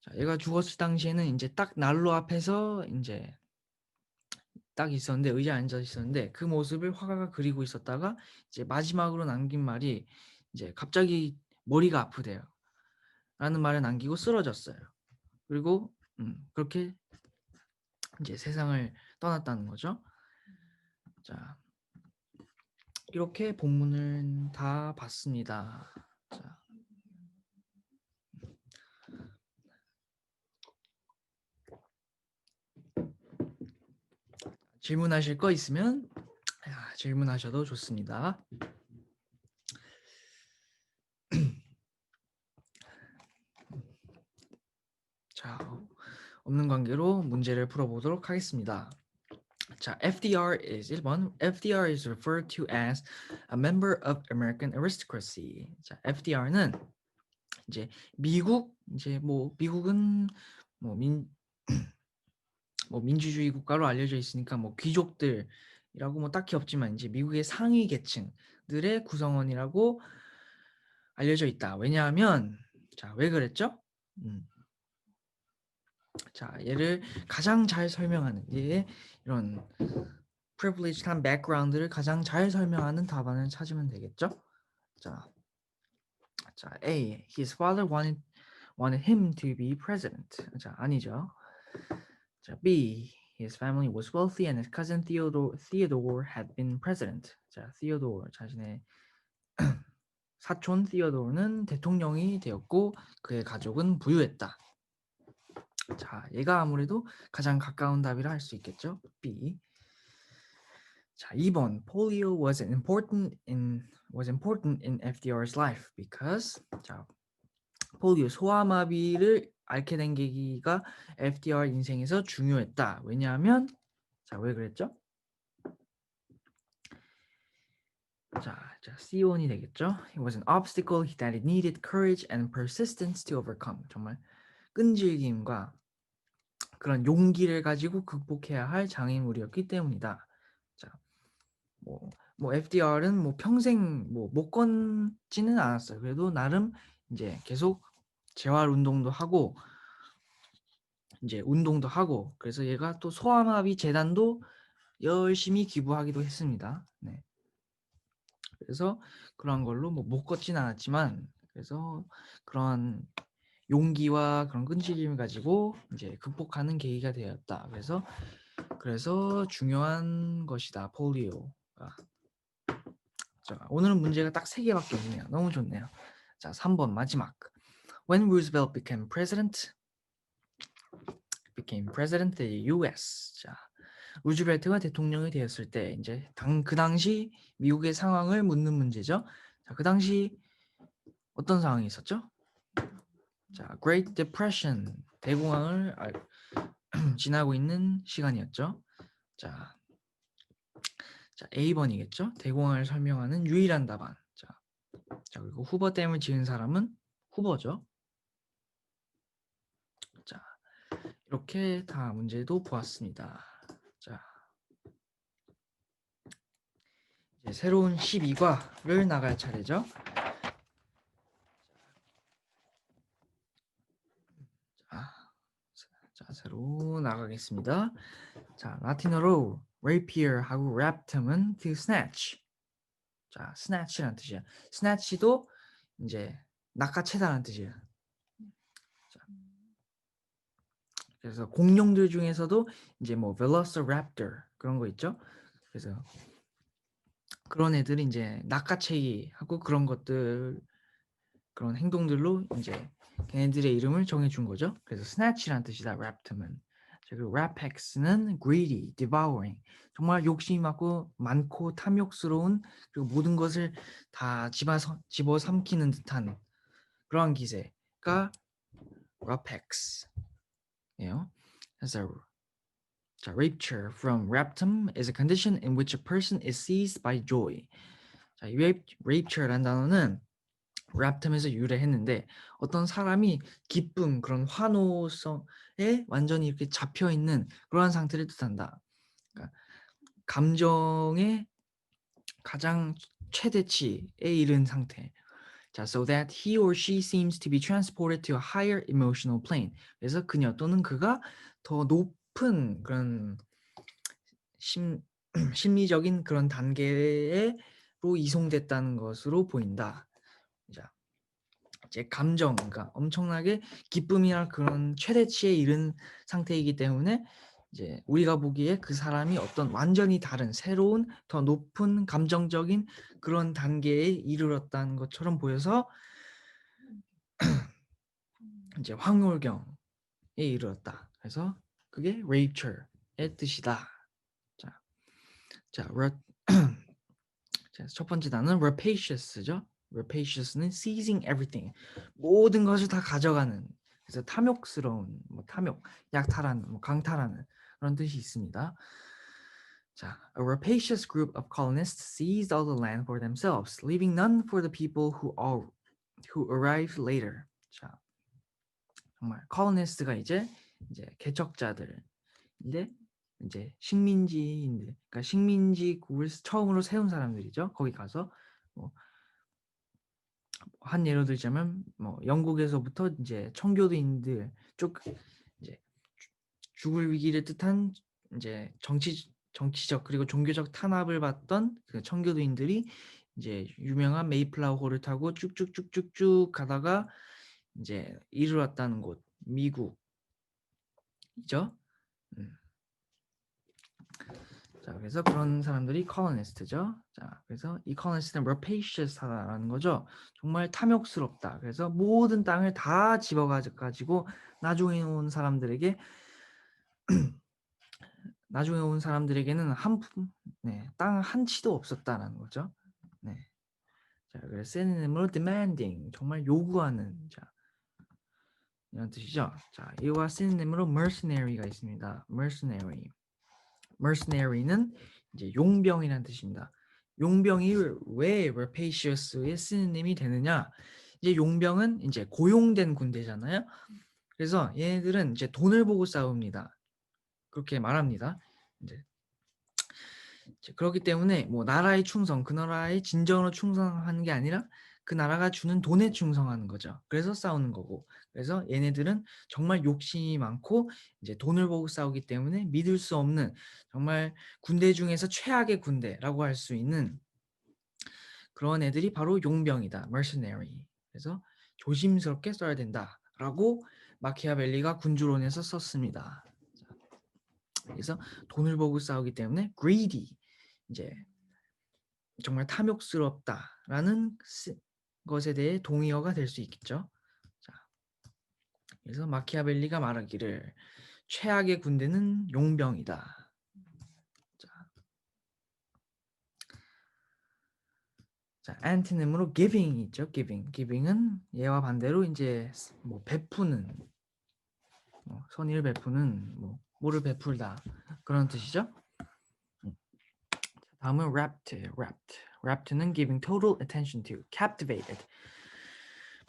자, 얘가 죽었을 당시에는 이제 딱 난로 앞에서 이제 딱 있었는데 의자에 앉아 있었는데 그 모습을 화가가 그리고 있었다가 이제 마지막으로 남긴 말이 이제 갑자기 머리가 아프대요. 라는 말을 남기고 쓰러졌어요. 그리고 그렇게 이제 세상을 떠났다는 거죠. 자, 이렇게 본문을 다 봤습니다. 자, 질문하실 거 있으면 질문하셔도 좋습니다. 자, 없는 관계로 문제를 풀어보도록 하겠습니다. 자, FDR is 1번. FDR is referred to as a member of American aristocracy. 자, FDR는 이제 미국 이제 뭐 미국은 뭐 민주주의 국가로 알려져 있으니까 뭐 귀족들이라고 뭐 딱히 없지만 이제 미국의 상위 계층들의 구성원이라고 알려져 있다. 왜냐하면 자, 왜 그랬죠? 자, 얘를 가장 잘 설명하는 이런 privileged한 background를 가장 잘 설명하는 답안을 찾으면 되겠죠? 자, A. His father wanted him to be president. 자, 아니죠. 자, B. His family was wealthy and his cousin Theodore had been president. 자, Theodore 자신의 사촌 Theodore는 대통령이 되었고 그의 가족은 부유했다. 자, 얘가 아무래도 가장 가까운 답이라 할 수 있겠죠. B. 자, 2번. Polio was important in FDR's life because 자, 폴리오 소아마비를 앓게 된 계기가 FDR 인생에서 중요했다. 왜냐하면 자, 왜 그랬죠? 자, C1이 되겠죠. It was an obstacle that it needed courage and persistence to overcome. 정말 끈질김과 그런 용기를 가지고 극복해야 할 장애물이었기 때문이다. 자, 뭐 FDR은 뭐 평생 뭐 못 걷지는 않았어요. 그래도 나름 이제 계속 재활 운동도 하고 이제 운동도 하고 그래서 얘가 또 소아마비 재단도 열심히 기부하기도 했습니다. 네. 그래서 그런 걸로 뭐 못 걷진 않았지만 그래서 그런 용기와 그런 끈질림을 가지고 이제 극복하는 계기가 되었다. 그래서 중요한 것이다. 폴리오가. 자, 오늘은 문제가 딱 3개밖에 없네요. 너무 좋네요. 자, 3번 마지막. When Roosevelt became president the U.S. 자, 루즈벨트가 대통령이 되었을 때 이제 그 당시 미국의 상황을 묻는 문제죠. 자, 그 당시 어떤 상황이 있었죠? 자, Great Depression 대공황을 지나고 있는 시간이었죠. 자, A번이겠죠. 대공황을 설명하는 유일한 답안. 자, 그리고 후버댐을 지은 사람은 후버죠. 자, 이렇게 다 문제도 보았습니다. 자, 이제 새로운 12과를 나갈 차례죠. 자, 새로 나가겠습니다. 자, 라틴어로 rapier하고 raptum은 to snatch. 자, snatch라는 뜻이야. snatch도 이제 낚아채다라는 뜻이에요. 자, 그래서 공룡들 중에서도 이제 뭐 velociraptor 그런 거 있죠. 그래서 그런 애들이 이제 낚아채기 하고 그런 것들 그런 행동들로 이제 걔네들의 이름을 정해준 거죠. 그래서 snatch라는 뜻이다. raptum은. 그리고 rapex는 greedy, devouring. 정말 욕심이 많고 탐욕스러운 그리고 모든 것을 다 집어삼키는 듯한 그러한 기세가 rapex예요. 그래서 자, rapture from raptum is a condition in which a person is seized by joy. 자, 이 rapture라는 단어는 raptum에서 유래했는데 어떤 사람이 기쁨 그런 환호성에 완전히 이렇게 잡혀 있는 그러한 상태를 뜻한다. 그러니까 감정의 가장 최대치에 이른 상태. 자, so that he or she seems to be transported to a higher emotional plane. 그래서 그녀 또는 그가 더 높은 그런 심리적인 그런 단계로 이송됐다는 것으로 보인다. 자, 이제 감정, 그러니까 엄청나게 기쁨이나 그런 최대치에 이른 상태이기 때문에 이제 우리가 보기에 그 사람이 어떤 완전히 다른 새로운 더 높은 감정적인 그런 단계에 이르렀다는 것처럼 보여서 이제 황홀경에 이르렀다. 그래서 그게 rapture의 뜻이다. 자, 자, 첫 번째 단어는 rapacious죠. rapacious는 seizing everything. 모든 것을 다 가져가는. 그래서 탐욕스러운, 뭐 탐욕, 약탈하는, 뭐 강탈하는 그런 뜻이 있습니다. 자, a rapacious group of colonists seized all the land for themselves, leaving none for the people who arrived later. 자, 정말 colonist가 이제 개척자들인데 이제 식민지인들, 그러니까 식민지국을 처음으로 세운 사람들이죠. 거기 가서 뭐 한 예로 들자면 뭐 영국에서부터 이제 청교도인들 쪽 이제 죽을 위기를 뜻한 이제 정치적 그리고 종교적 탄압을 받던 그 청교도인들이 이제 유명한 메이플라워호를 타고 쭉쭉쭉쭉쭉 가다가 이제 이르렀다는 곳 미국이죠. 자, 그래서 그런 사람들이 colonist죠. 자, 그래서 이 colonist는 rapacious하다라는 거죠. 정말 탐욕스럽다. 그래서 모든 땅을 다 집어가지고 나중에 온 사람들에게 는 땅 한 치도 없었다라는 거죠. 네. 자, 그래서 synonym으로 demanding 정말 요구하는 자 이런 뜻이죠. 자, 이와 synonym으로 mercenary가 있습니다. mercenary는 이제 용병이라는 뜻입니다. 용병이 왜 rapacious의 synonym이 되느냐? 이제 용병은 이제 고용된 군대잖아요. 그래서 얘네들은 이제 돈을 보고 싸웁니다. 그렇게 말합니다. 이제 그렇기 때문에 뭐 나라의 충성, 그 나라의 진정으로 충성하는 게 아니라 그 나라가 주는 돈에 충성하는 거죠. 그래서 싸우는 거고. 그래서 얘네들은 정말 욕심이 많고 이제 돈을 보고 싸우기 때문에 믿을 수 없는 정말 군대 중에서 최악의 군대라고 할 수 있는 그런 애들이 바로 용병이다. mercenary. 그래서 조심스럽게 써야 된다라고 마키아벨리가 군주론에서 썼습니다. 그래서 돈을 보고 싸우기 때문에 greedy, 이제 정말 탐욕스럽다라는 것에 대해 동의어가 될 수 있겠죠. 자, 그래서 마키아벨리가 말하기를 최악의 군대는 용병이다. 자, antonym으로 giving 있죠. giving은 얘와 반대로 이제 뭐 베푸는, 선의를 베푸는, 뭐를 베풀다 그런 뜻이죠. 다음은 rapt는 giving total attention to, captivated,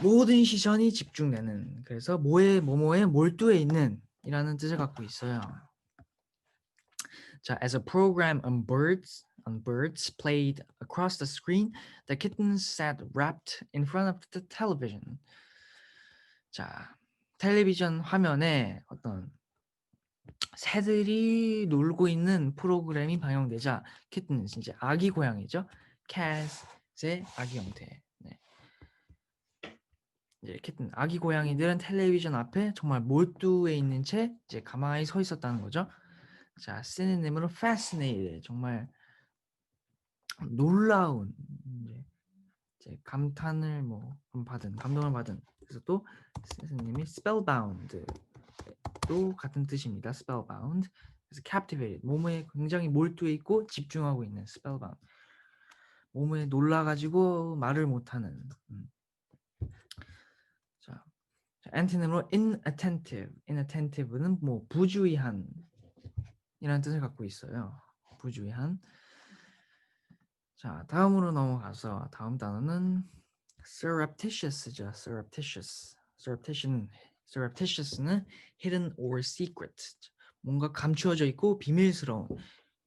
모든 시선이 집중되는, 그래서 뭐뭐에 몰두해 있는 이라는 뜻을 갖고 있어요. 자, as a program on birds played across the screen, the kittens sat wrapped in front of the television. 자, 텔레비전 화면에 어떤 새들이 놀고 있는 프로그램이 방영되자, kittens 이제 아기 고양이죠. cat의 아기 형태. 네. 이제 kitten 아기 고양이들은 텔레비전 앞에 정말 몰두해 있는 채 이제 가만히 서 있었다는 거죠. 자, 시노님으로 fascinated, 정말 놀라운, 이제 감탄을 감동을 받은. 그래서 또 시노님이 spellbound, 또 같은 뜻입니다. spellbound. 그래서 captivated, 몸에 굉장히 몰두해 있고 집중하고 있는 spellbound. 몸에 놀라가지고 말을 못하는. 자, antonym으로 inattentive는 뭐 부주의한 이라는 뜻을 갖고 있어요. 부주의한. 자, 다음으로 넘어가서 다음 단어는 surreptitious죠. surreptitious는 hidden or secret, 뭔가 감추어져 있고 비밀스러운.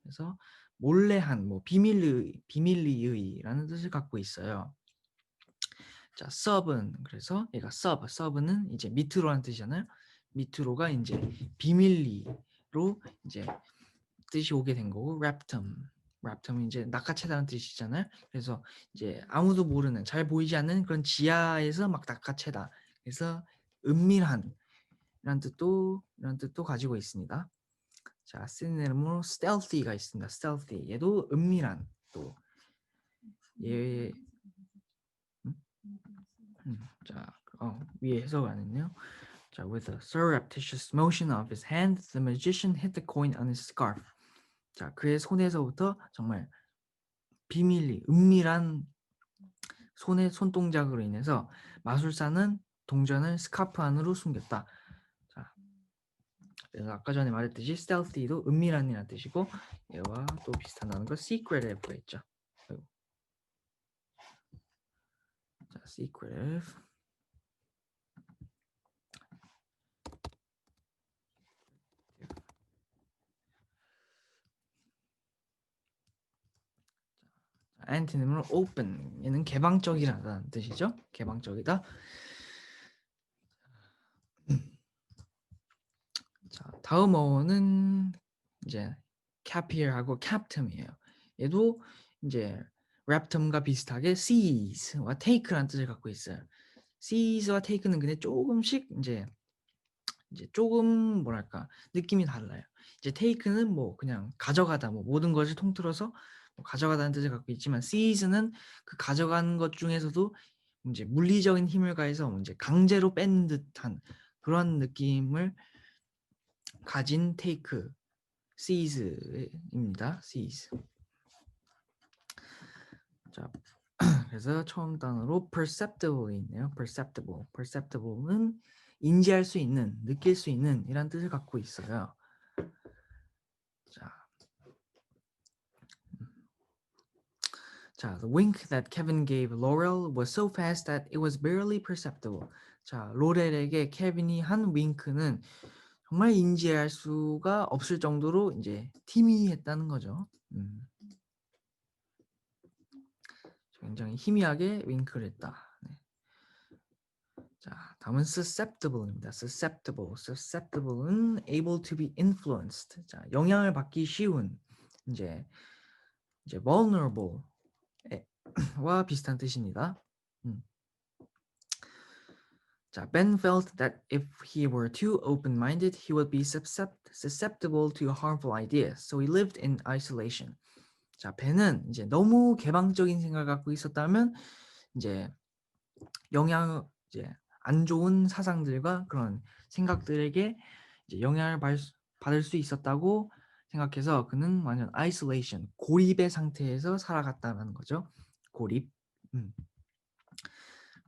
그래서 몰래한, 비밀리의라는 뜻을 갖고 있어요. 자, sub은 그래서 얘가 sub는 이제 밑으로라는 뜻이잖아요. 밑으로가 이제 비밀리로 이제 뜻이 오게 된 거고, raptum은 이제 낚아채다는 뜻이잖아요. 그래서 이제 아무도 모르는, 잘 보이지 않는 그런 지하에서 막 낚아채다. 그래서 은밀한 이런 뜻도 가지고 있습니다. 자, 시노님으로 stealthy가 있습니다. stealthy, 얘도 은밀한. 또 얘 자, 위에 해석 안 했네요. 자, with a surreptitious motion of his hand, the magician hid the coin on his scarf. 자, 그의 손에서부터 정말 비밀리, 은밀한 손동작으로 인해서 마술사는 동전을 스카프 안으로 숨겼다. 자, 그래서 아까 전에 말했듯이 stealthy도 은밀한이라는 뜻이고, 얘와 또 비슷한 거 secretive 있죠. 자, secretive. antonym으로 open, 얘는 개방적이라는 뜻이죠. 개방적이다. 자, 다음 어원은 이제 capier하고 captum이에요. 얘도 이제 raptum과 비슷하게 seize와 take라는 뜻을 갖고 있어요. seize와 take는 근데 조금씩 이제 조금 뭐랄까 느낌이 달라요. 이제 take는 뭐 그냥 가져가다, 모든 것을 통틀어서 가져가다는 뜻을 갖고 있지만, seize는 그 가져가는 것 중에서도 이제 물리적인 힘을 가해서 이제 강제로 뺀 듯한 그런 느낌을 가진 take, seize입니다. seize. 자, 그래서 처음 단어로 perceptible이 있네요. perceptible는 인지할 수 있는, 느낄 수 있는 이란 뜻을 갖고 있어요. 자, the wink that Kevin gave Laurel was so fast that it was barely perceptible. 자, 로렐에게 케빈이 한 윙크는 정말 인지할 수가 없을 정도로 이제 희미했다는 거죠. 굉장히 희미하게 윙크를 했다. 네. 자, 다음은 susceptible입니다. susceptible은 able to be influenced. 자, 영향을 받기 쉬운 이제 vulnerable와 비슷한 뜻입니다. 자, Ben felt that if he were too open-minded, he would be susceptible to harmful ideas. So he lived in isolation. 자, 벤은 이제 너무 개방적인 생각을 갖고 있었다면 이제 안 좋은 사상들과 그런 생각들에게 이제 영향을 받을 수 있었다고 생각해서 그는 완전 isolation, 고립의 상태에서 살아갔다는 거죠. 고립.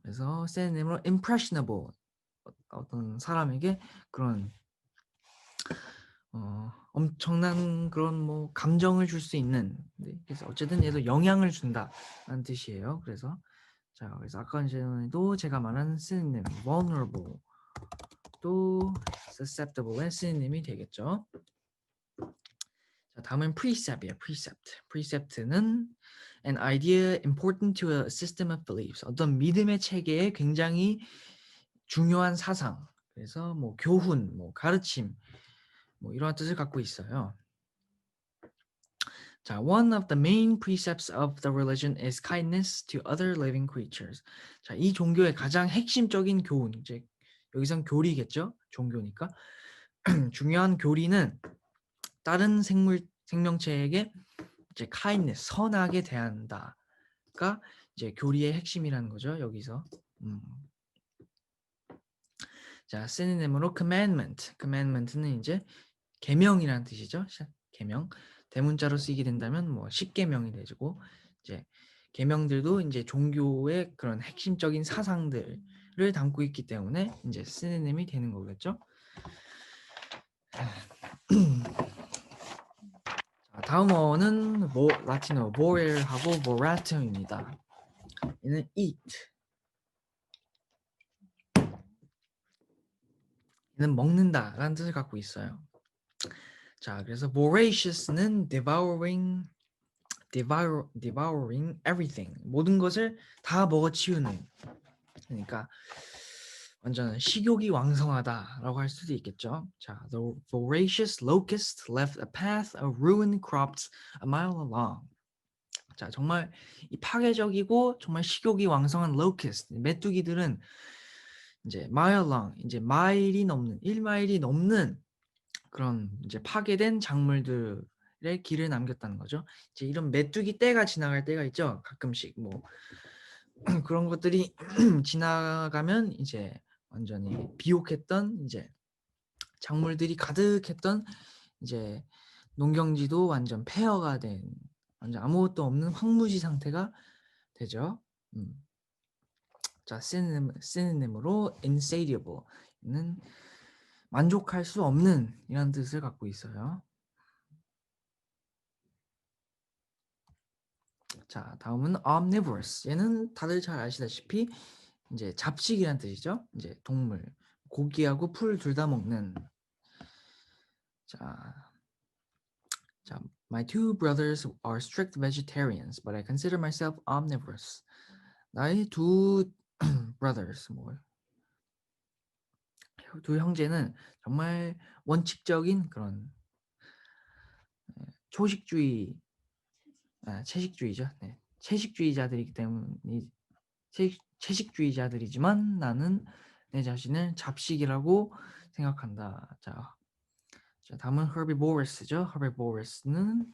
그래서 synonym impressionable, 어떤 사람에게 그런 엄청난 그런 뭐 감정을 줄 수 있는, 그래서 어쨌든 얘도 영향을 준다라는 뜻이에요. 그래서 아까 전에도 제가 말한 synonym vulnerable 또 susceptible의 synonym이 되겠죠. 자, 다음은 precept이에요. precept는 an idea important to a system of beliefs. 어떤 믿음의 체계에 굉장히 중요한 사상. 그래서 뭐 교훈, 뭐 가르침, 뭐 이러한 뜻을 갖고 있어요. 자, one of the main precepts of the religion is kindness to other living creatures. 자, 이 종교의 가장 핵심적인 교훈, 이제 여기선 교리겠죠? 종교니까. 중요한 교리는 다른 생명체에게 이제 kindness, 선하게 대한다가 이제 교리의 핵심이라는 거죠. 여기서. 자, synonym으로 commandment는 이제 계명이라는 뜻이죠. 계명. 대문자로 쓰이게 된다면 뭐 십계명이 되고, 이제 계명들도 이제 종교의 그런 핵심적인 사상들을 담고 있기 때문에 이제 synonym이 되는 거겠죠. 자, 다음어는 라틴어 vore하고 voratum입니다. 얘는 eat. 얘는 먹는다라는 뜻을 갖고 있어요. 자, 그래서 voracious는 devouring everything, 모든 것을 다 먹어치우는, 그러니까 완전 식욕이 왕성하다라고 할 수도 있겠죠. 자, the voracious locust left a path of ruined crops a mile along. 자, 정말 이 파괴적이고 정말 식욕이 왕성한 locust, 메뚜기들은 이제 mile long, 이제 1마일이 넘는 그런 이제 파괴된 작물들의 길을 남겼다는 거죠. 이제 이런 메뚜기 떼가 지나갈 때가 있죠. 가끔씩 뭐 그런 것들이 지나가면 이제 완전히 비옥했던 이제 작물들이 가득했던 이제 농경지도 완전 폐허가 된, 완전 아무것도 없는 황무지 상태가 되죠. 자, synonym으로 insatiable는 만족할 수 없는 이런 뜻을 갖고 있어요. 자, 다음은 omnivorous. 얘는 다들 잘 아시다시피 이제 잡식이란 뜻이죠. 이제 동물, 고기하고 풀 둘 다 먹는. 자, my two brothers are strict vegetarians, but I consider myself omnivorous. 나의 두 brothers, 두 형제는 정말 원칙적인 그런 채식주의죠. 네. 채식주의자들이기 때문에 채식주의자들이지만 나는 내 자신을 잡식이라고 생각한다. 자, 다음은 herbivorous죠. herbivorous는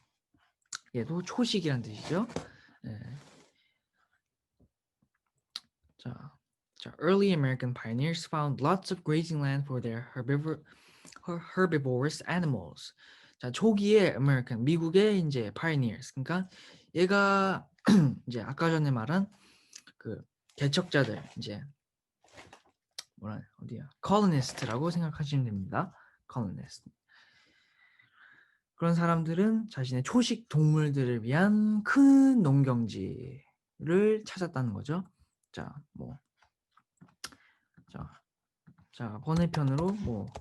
얘도 초식이란 뜻이죠. 네. 자, early American pioneers found lots of grazing land for their herbivorous animals. 자, 초기에 미국의 이제 pioneers, 그러니까 얘가 이제 아까 전에 말한 그 개척자들, 이제 colonist라고 생각하시면 됩니다. colonist. 그런 사람들은 자신의 초식 동물들을 위한 큰 농경지를 찾았다는 거죠. 자, 번외편으로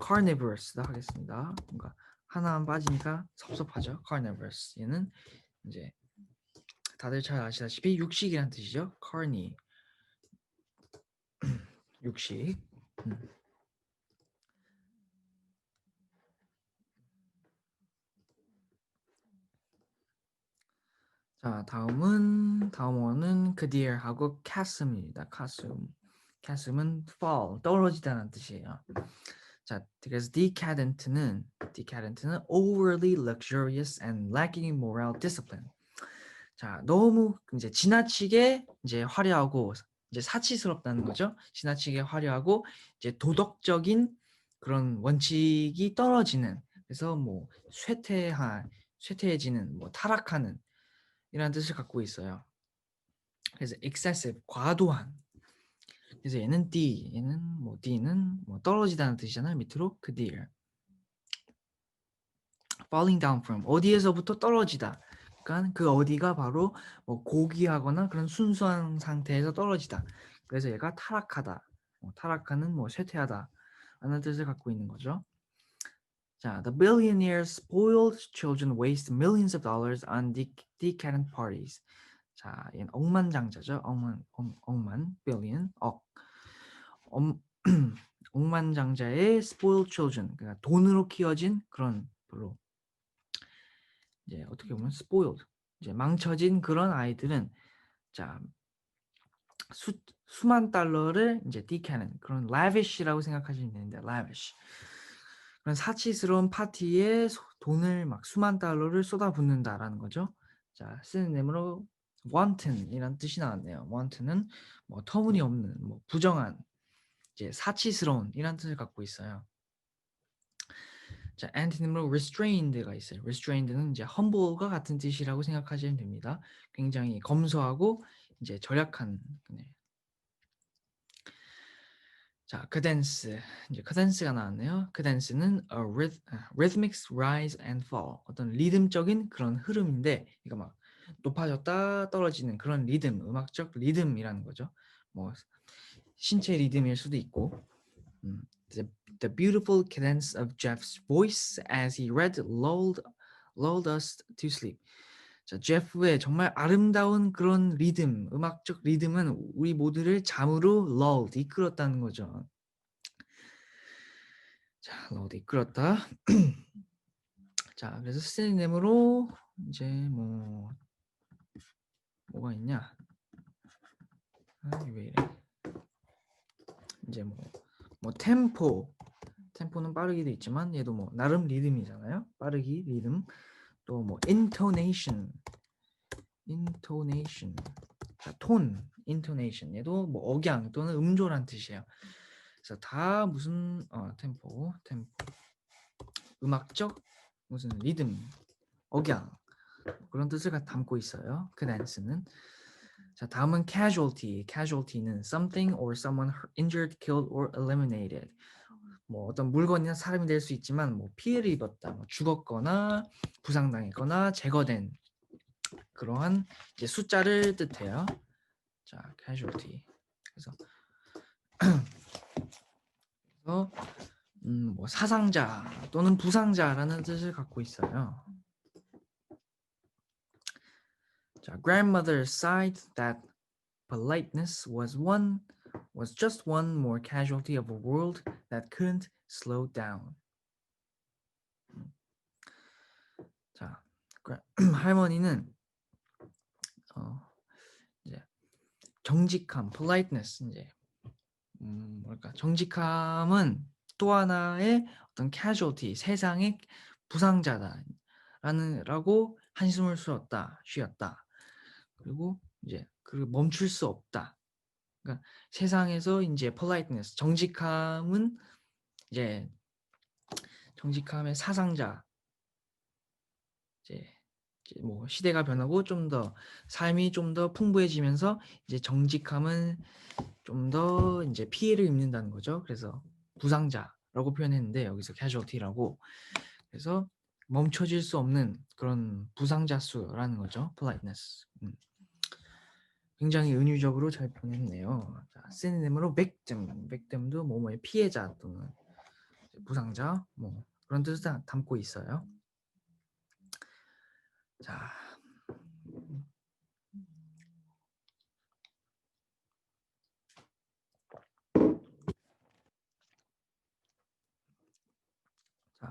carnivorous다 하겠습니다. 뭔가 하나만 빠지니까 섭섭하죠. carnivorous. 얘는 이제 다들 잘 아시다시피 육식이란 뜻이죠. carne. 육식. 자, 다음 원은 clear하고 chasm입니다. chasm은 fall, 떨어지다는 뜻이에요. 자, 그래서 decadent는 overly luxurious and lacking in moral discipline. 자, 너무 이제 지나치게 이제 화려하고 이제 사치스럽다는 거죠. 지나치게 화려하고 이제 도덕적인 그런 원칙이 떨어지는, 그래서 뭐 쇠퇴해지는, 뭐 타락하는 이라는 뜻을 갖고 있어요. 그래서 excessive, 과도한. 그래서 얘는 D는 뭐 떨어지다는 뜻이잖아요. 밑으로 clear. falling down from, 어디에서부터 떨어지다. 그러니까 그 어디가 바로 뭐 고귀하거나 그런 순수한 상태에서 떨어지다. 그래서 얘가 타락하다. 타락하는, 뭐 쇠퇴하다 라는 뜻을 갖고 있는 거죠. 자, the billionaires spoiled children waste millions of dollars on decadent parties. 자, 얘는 억만장자죠. 억만, billion, 억만장자의 spoiled children, 그러니까 돈으로 키워진 그런 별로 이제 어떻게 보면 spoiled, 이제 망쳐진 그런 아이들은 자, 수만 달러를 이제 decadent, 그런 lavish라고 생각하시면 되는데 lavish. 그런 사치스러운 파티에 돈을 막 수만 달러를 쏟아붓는다라는 거죠. 자, 시노님으로 wanton이란 뜻이 나왔네요. wanton은 뭐 터무니없는, 뭐 부정한, 이제 사치스러운 이란 뜻을 갖고 있어요. 자, antonym으로 restrained가 있어요. restrained는 이제 humble과 같은 뜻이라고 생각하시면 됩니다. 굉장히 검소하고 이제 절약한. 네. 자, cadence. 이제 cadence가 나왔네요. cadence는 rhythmic rise and fall. 어떤 리듬적인 그런 흐름인데, 이거 막 높아졌다 떨어지는 그런 리듬, 음악적 리듬이라는 거죠. 뭐 신체 리듬일 수도 있고. The beautiful cadence of Jeff's voice as he read lulled us to sleep. 자, 제프의 정말 아름다운 그런 리듬, 음악적 리듬은 우리 모두를 잠으로 lulled, 이끌었다는 거죠. 자, lulled, 이끌었다. 자, 그래서 시노님으로 이제 뭐가 있냐? 왜 이래? 이제 템포는 빠르기도 있지만 얘도 뭐 나름 리듬이잖아요. 빠르기, 리듬. 또 뭐 intonation. 자, intonation. 얘도 뭐 억양 또는 음조란 뜻이에요. 그래서 다 무슨 템포, 음악적 무슨 리듬, 억양 그런 뜻을 담고 있어요. 그 댄스는. 자, 다음은 casualty. casualty는 something or someone injured, killed or eliminated. 뭐 어떤 물건이나 사람이 될 수 있지만 뭐 피해를 입었다, 뭐 죽었거나 부상당했거나 제거된 그러한 이제 숫자를 뜻해요. 자, casualty. 그래서 뭐 사상자 또는 부상자라는 뜻을 갖고 있어요. 자, grandmother sighed that politeness was just one more casualty of a world that couldn't slow down. 자, 할머니는 이제 정직함, politeness, 이제 정직함은 또 하나의 어떤 casualty, 세상의 부상자다라고 한숨을 쉬었다. 그리고 이제 멈출 수 없다. 그러니까 세상에서 이제 politeness, 정직함은 이제 정직함의 사상자. 이제 뭐 시대가 변하고 좀 더 삶이 좀 더 풍부해지면서 이제 정직함은 좀 더 이제 피해를 입는다는 거죠. 그래서 부상자라고 표현했는데 여기서 casualty라고. 그래서 멈춰질 수 없는 그런 부상자 수라는 거죠. politeness. 굉장히 은유적으로 잘 표현했네요. 자, 시노님으로 victim도 뭐뭐의 피해자 또는 부상자 뭐 그런 뜻을 담고 있어요. 자,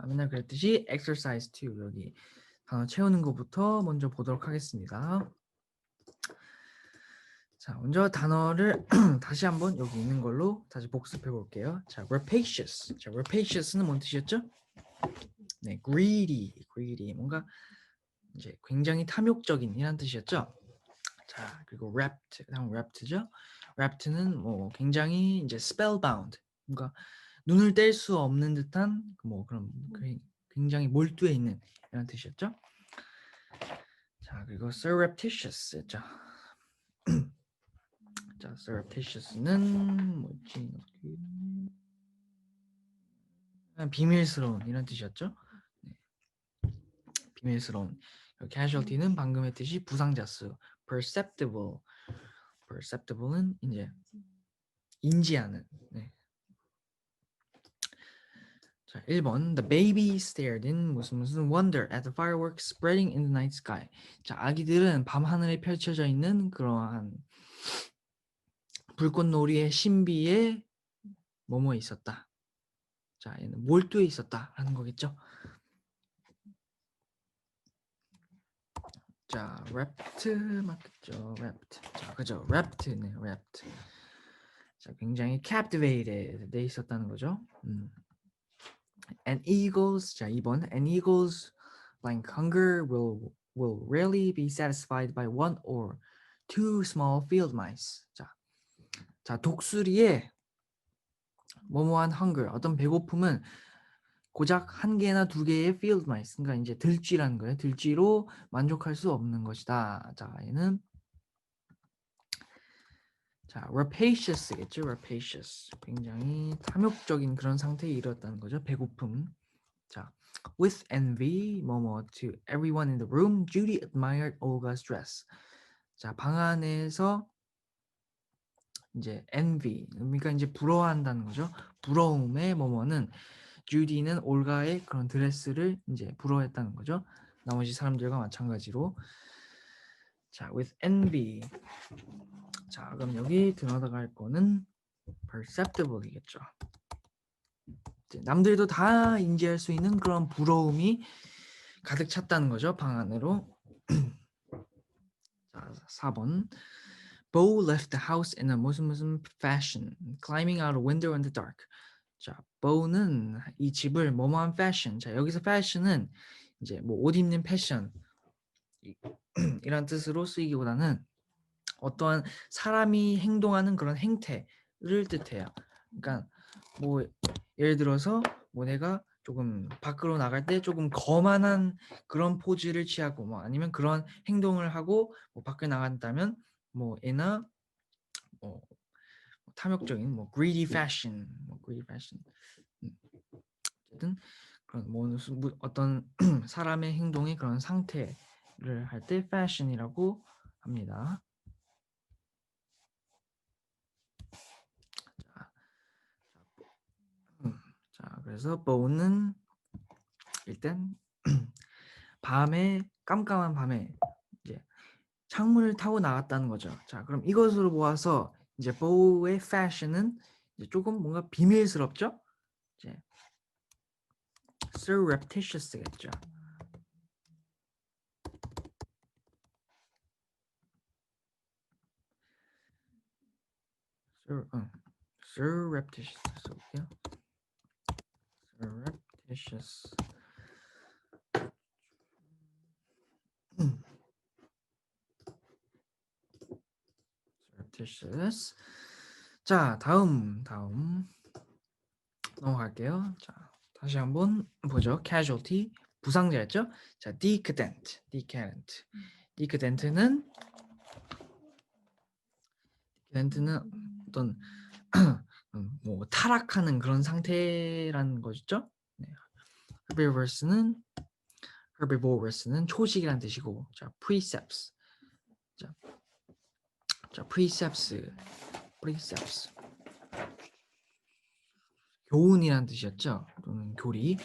자, 맨날 그랬듯이 exercise 2 여기 단어 채우는 것부터 먼저 보도록 하겠습니다. 자, 먼저 단어를 다시 한번 여기 있는 걸로 다시 복습해 볼게요. 자, rapacious. 자, rapacious는 뭔 뜻이었죠? 네, greedy 뭔가 이제 굉장히 탐욕적인 이란 뜻이었죠. 자, 그리고 rapt, 다음 rapt죠. rapt는 뭐 굉장히 이제 spellbound, 뭔가 눈을 뗄 수 없는 듯한 뭐 그런 굉장히 몰두해 있는 이런 뜻이었죠. 자, 그리고 surreptitious죠. 자, surreptitious는 뭐지? 비밀스러운 이런 뜻이었죠. 네. 비밀스러운. casualty는 방금 했듯이 부상자 수. perceptible는 이제 인지하는. 네. 자, 1번 The baby stared in 무슨 wonder at the fireworks spreading in the night sky. 자, 아기들은 밤하늘에 펼쳐져 있는 그러한 불꽃놀이의 신비에 뭐뭐 있었다. 자, 얘는 몰두해 있었다라는 거겠죠. 자, rapt 맞겠죠. rapt. 자, 그죠. rapt네, rapt. 자, 굉장히 captivated 돼 있었다는 거죠. And eagles. 자, 2번. And eagles like hunger will rarely be satisfied by one or two small field mice. 자, 독수리의 뭐뭐한 hunger, 어떤 배고픔은 고작 한 개나 두 개의 field mice, 그러니까 이제 들쥐라는 거예요. 들쥐로 만족할 수 없는 것이다. 자, 얘는 자, rapacious겠죠. rapacious. 굉장히 탐욕적인 그런 상태에 이르렀다는 거죠. 배고픔. 자, with envy, 뭐뭐 to everyone in the room, Judy admired Olga's dress. 자, 방 안에서 이제 envy, 그러니까 이제 부러워한다는 거죠. 부러움의 뭐뭐는 주디는 올가의 그런 드레스를 이제 부러워했다는 거죠. 나머지 사람들과 마찬가지로. 자, with envy. 자, 그럼 여기 들어갈 거는 perceptible이겠죠. 남들도 다 인지할 수 있는 그런 부러움이 가득 찼다는 거죠. 방 안으로. 자, 4번. Bo left the house in a 무슨 fashion, climbing out a window in the dark. 자, Bo는 이 집을 뭐뭐한 fashion. 자, 여기서 fashion은 이제 뭐 옷 입는 패션 이란 뜻으로 쓰이기보다는 어떠한 사람이 행동하는 그런 행태를 뜻해요. 그러니까 뭐 예를 들어서 뭐 내가 조금 밖으로 나갈 때 조금 거만한 그런 포즈를 취하고 뭐 아니면 그런 행동을 하고 뭐 밖에 나간다면 뭐 애나 뭐 탐욕적인 뭐 greedy fashion, 어쨌든 그런 뭐 어떤 사람의 행동의 그런 상태를 할 때 fashion이라고 합니다. 자, 그래서 bow는 일단 밤에 깜깜한 밤에 이제 창문을 타고 나갔다는 거죠. 자, 그럼 이것으로 보아서 이제 bow의 fashion은 이제 조금 뭔가 비밀스럽죠? 이제 surreptitious겠죠. surreptitious. surreptitious. surreptitious. 자, 다음 넘어갈게요. 자, 다시 한번 보죠. casualty 부상자였죠. 자, decadent는 어떤 뭐 타락하는 그런 상태라는 거죠. 네. herbivorous는 초식이란 뜻이고, 자, precepts. 자, precepts. 교훈이란 뜻이었죠. 또는 교리.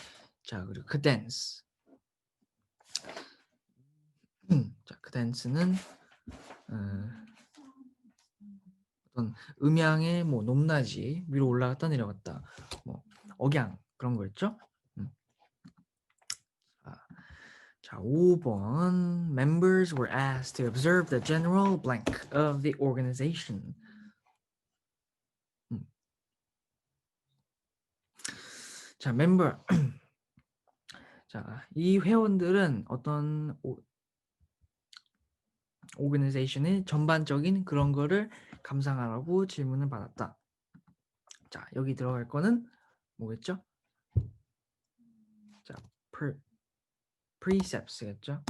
자, 그리고 cadence. 자, cadence는 어떤 음향의 뭐 높낮이 위로 올라갔다 내려갔다 뭐 억양 그런 거였죠. 자, 5번. Members were asked to observe the general blank of the organization. 자, 멤버. 자, 이 회원들은 어떤 오르가니제이션의 전반적인 그런 거를 감상하라고 질문을 받았다. 자, 여기 들어갈 거는 뭐겠죠? 자, precepts겠죠?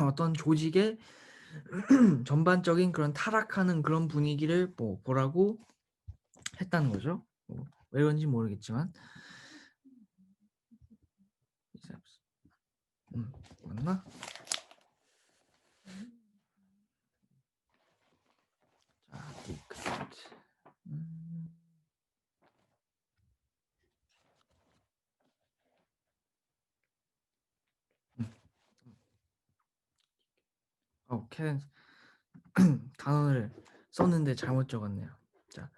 어떤 조직의 전반적인 그런 타락하는 그런 분위기를 뭐 보라고 했다는 거죠. 왜 그런지 모르겠지만 맞나? 자, dictate. 캐 단어를 썼는데 잘못 적었네요. 자,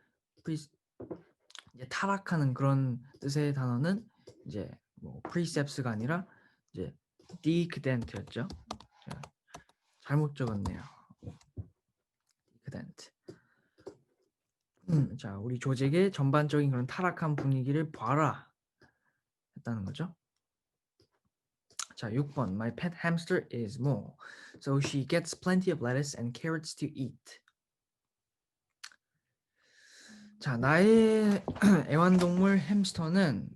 이제 타락하는 그런 뜻의 단어는 이제 뭐 precepts가 아니라 이제 decadent였죠. 자, 잘못 적었네요. decadent. 자, 우리 조직의 전반적인 그런 타락한 분위기를 봐라 했다는 거죠. 자, 6번. My pet hamster is Mo, so she gets plenty of lettuce and carrots to eat. 자, 나의 애완동물 햄스터는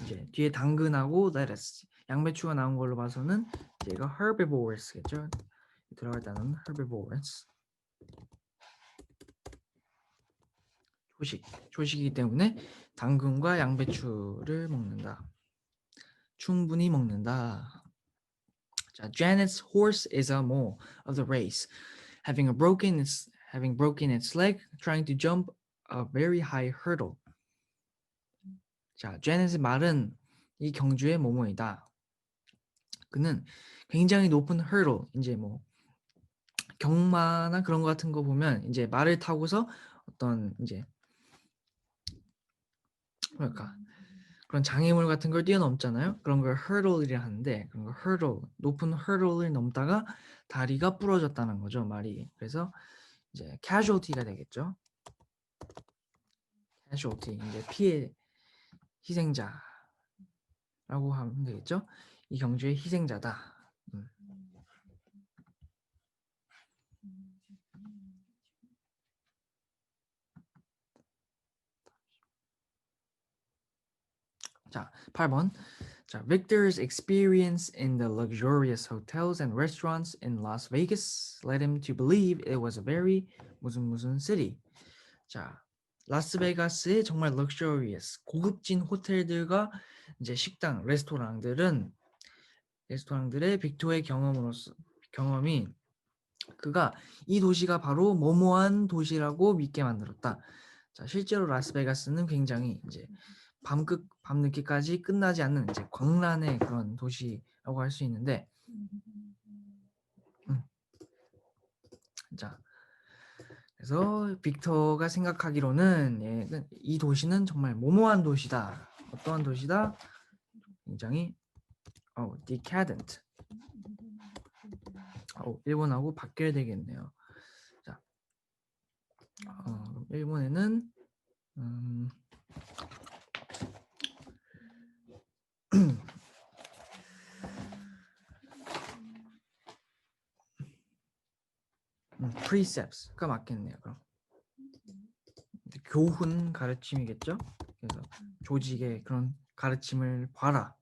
이제 뒤에 당근하고 lettuce, 양배추가 나온 걸로 봐서는 이제 이거 herbivores겠죠. 들어갈 단어는 herbivores. 초식이기 때문에 당근과 양배추를 먹는다. 충분히 먹는다. 자, Janet's horse is a mole of the race, having broken its leg trying to jump a very high hurdle. 자, Janet의 말은 이 경주의 모모이다. 그는 굉장히 높은 hurdle, 이제 뭐 경마나 그런 거 같은 거 보면 이제 말을 타고서 어떤 이제 뭐랄까 그런 장애물 같은 걸 뛰어넘잖아요. 그런 걸 hurdle이라 하는데 그런 거 hurdle, 높은 hurdle을 넘다가 다리가 부러졌다는 거죠, 말이. 그래서 이제 casualty가 되겠죠. casualty, 이제 피해 희생자라고 하면 되겠죠. 이 경주의 희생자다. 자, 8번. 자, Victor's experience in the luxurious hotels and restaurants in Las Vegas led him to believe it was a very 무슨 city. 자, 라스베가스의 정말 luxurious, 고급진 호텔들과 이제 식당, 레스토랑들의 빅토의 경험이 그가 이 도시가 바로 뭐뭐한 도시라고 믿게 만들었다. 자, 실제로 라스베가스는 굉장히 이제 밤늦게까지 끝나지 않는 이제 광란의 그런 도시라고 할 수 있는데, 자, 그래서 빅터가 생각하기로는 이 도시는 정말 모모한 도시다. 어떠한 도시다? 굉장히 decadent. 일본하고 바뀌어야 되겠네요. 자, 일본에는 precepts가 맞겠네요. 그럼 교훈 가르침이겠죠. 그래서 조직의 그런 가르침을 봐라.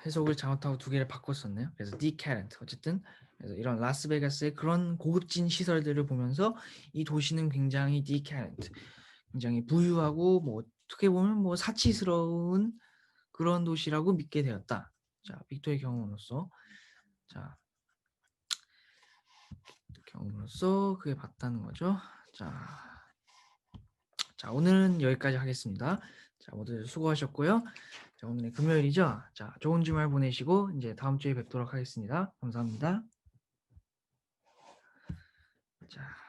해석을 잘못하고 두 개를 바꿨었네요. 그래서 decadent. 어쨌든 그래서 이런 라스베가스의 그런 고급진 시설들을 보면서 이 도시는 굉장히 decadent, 굉장히 부유하고 뭐 어떻게 보면 뭐 사치스러운 그런 도시라고 믿게 되었다. 자, 빅토의 경험으로서 그게 봤다는 거죠. 자, 오늘은 여기까지 하겠습니다. 자, 모두 수고하셨고요. 자, 오늘은 금요일이죠. 자, 좋은 주말 보내시고 이제 다음 주에 뵙도록 하겠습니다. 감사합니다. 자.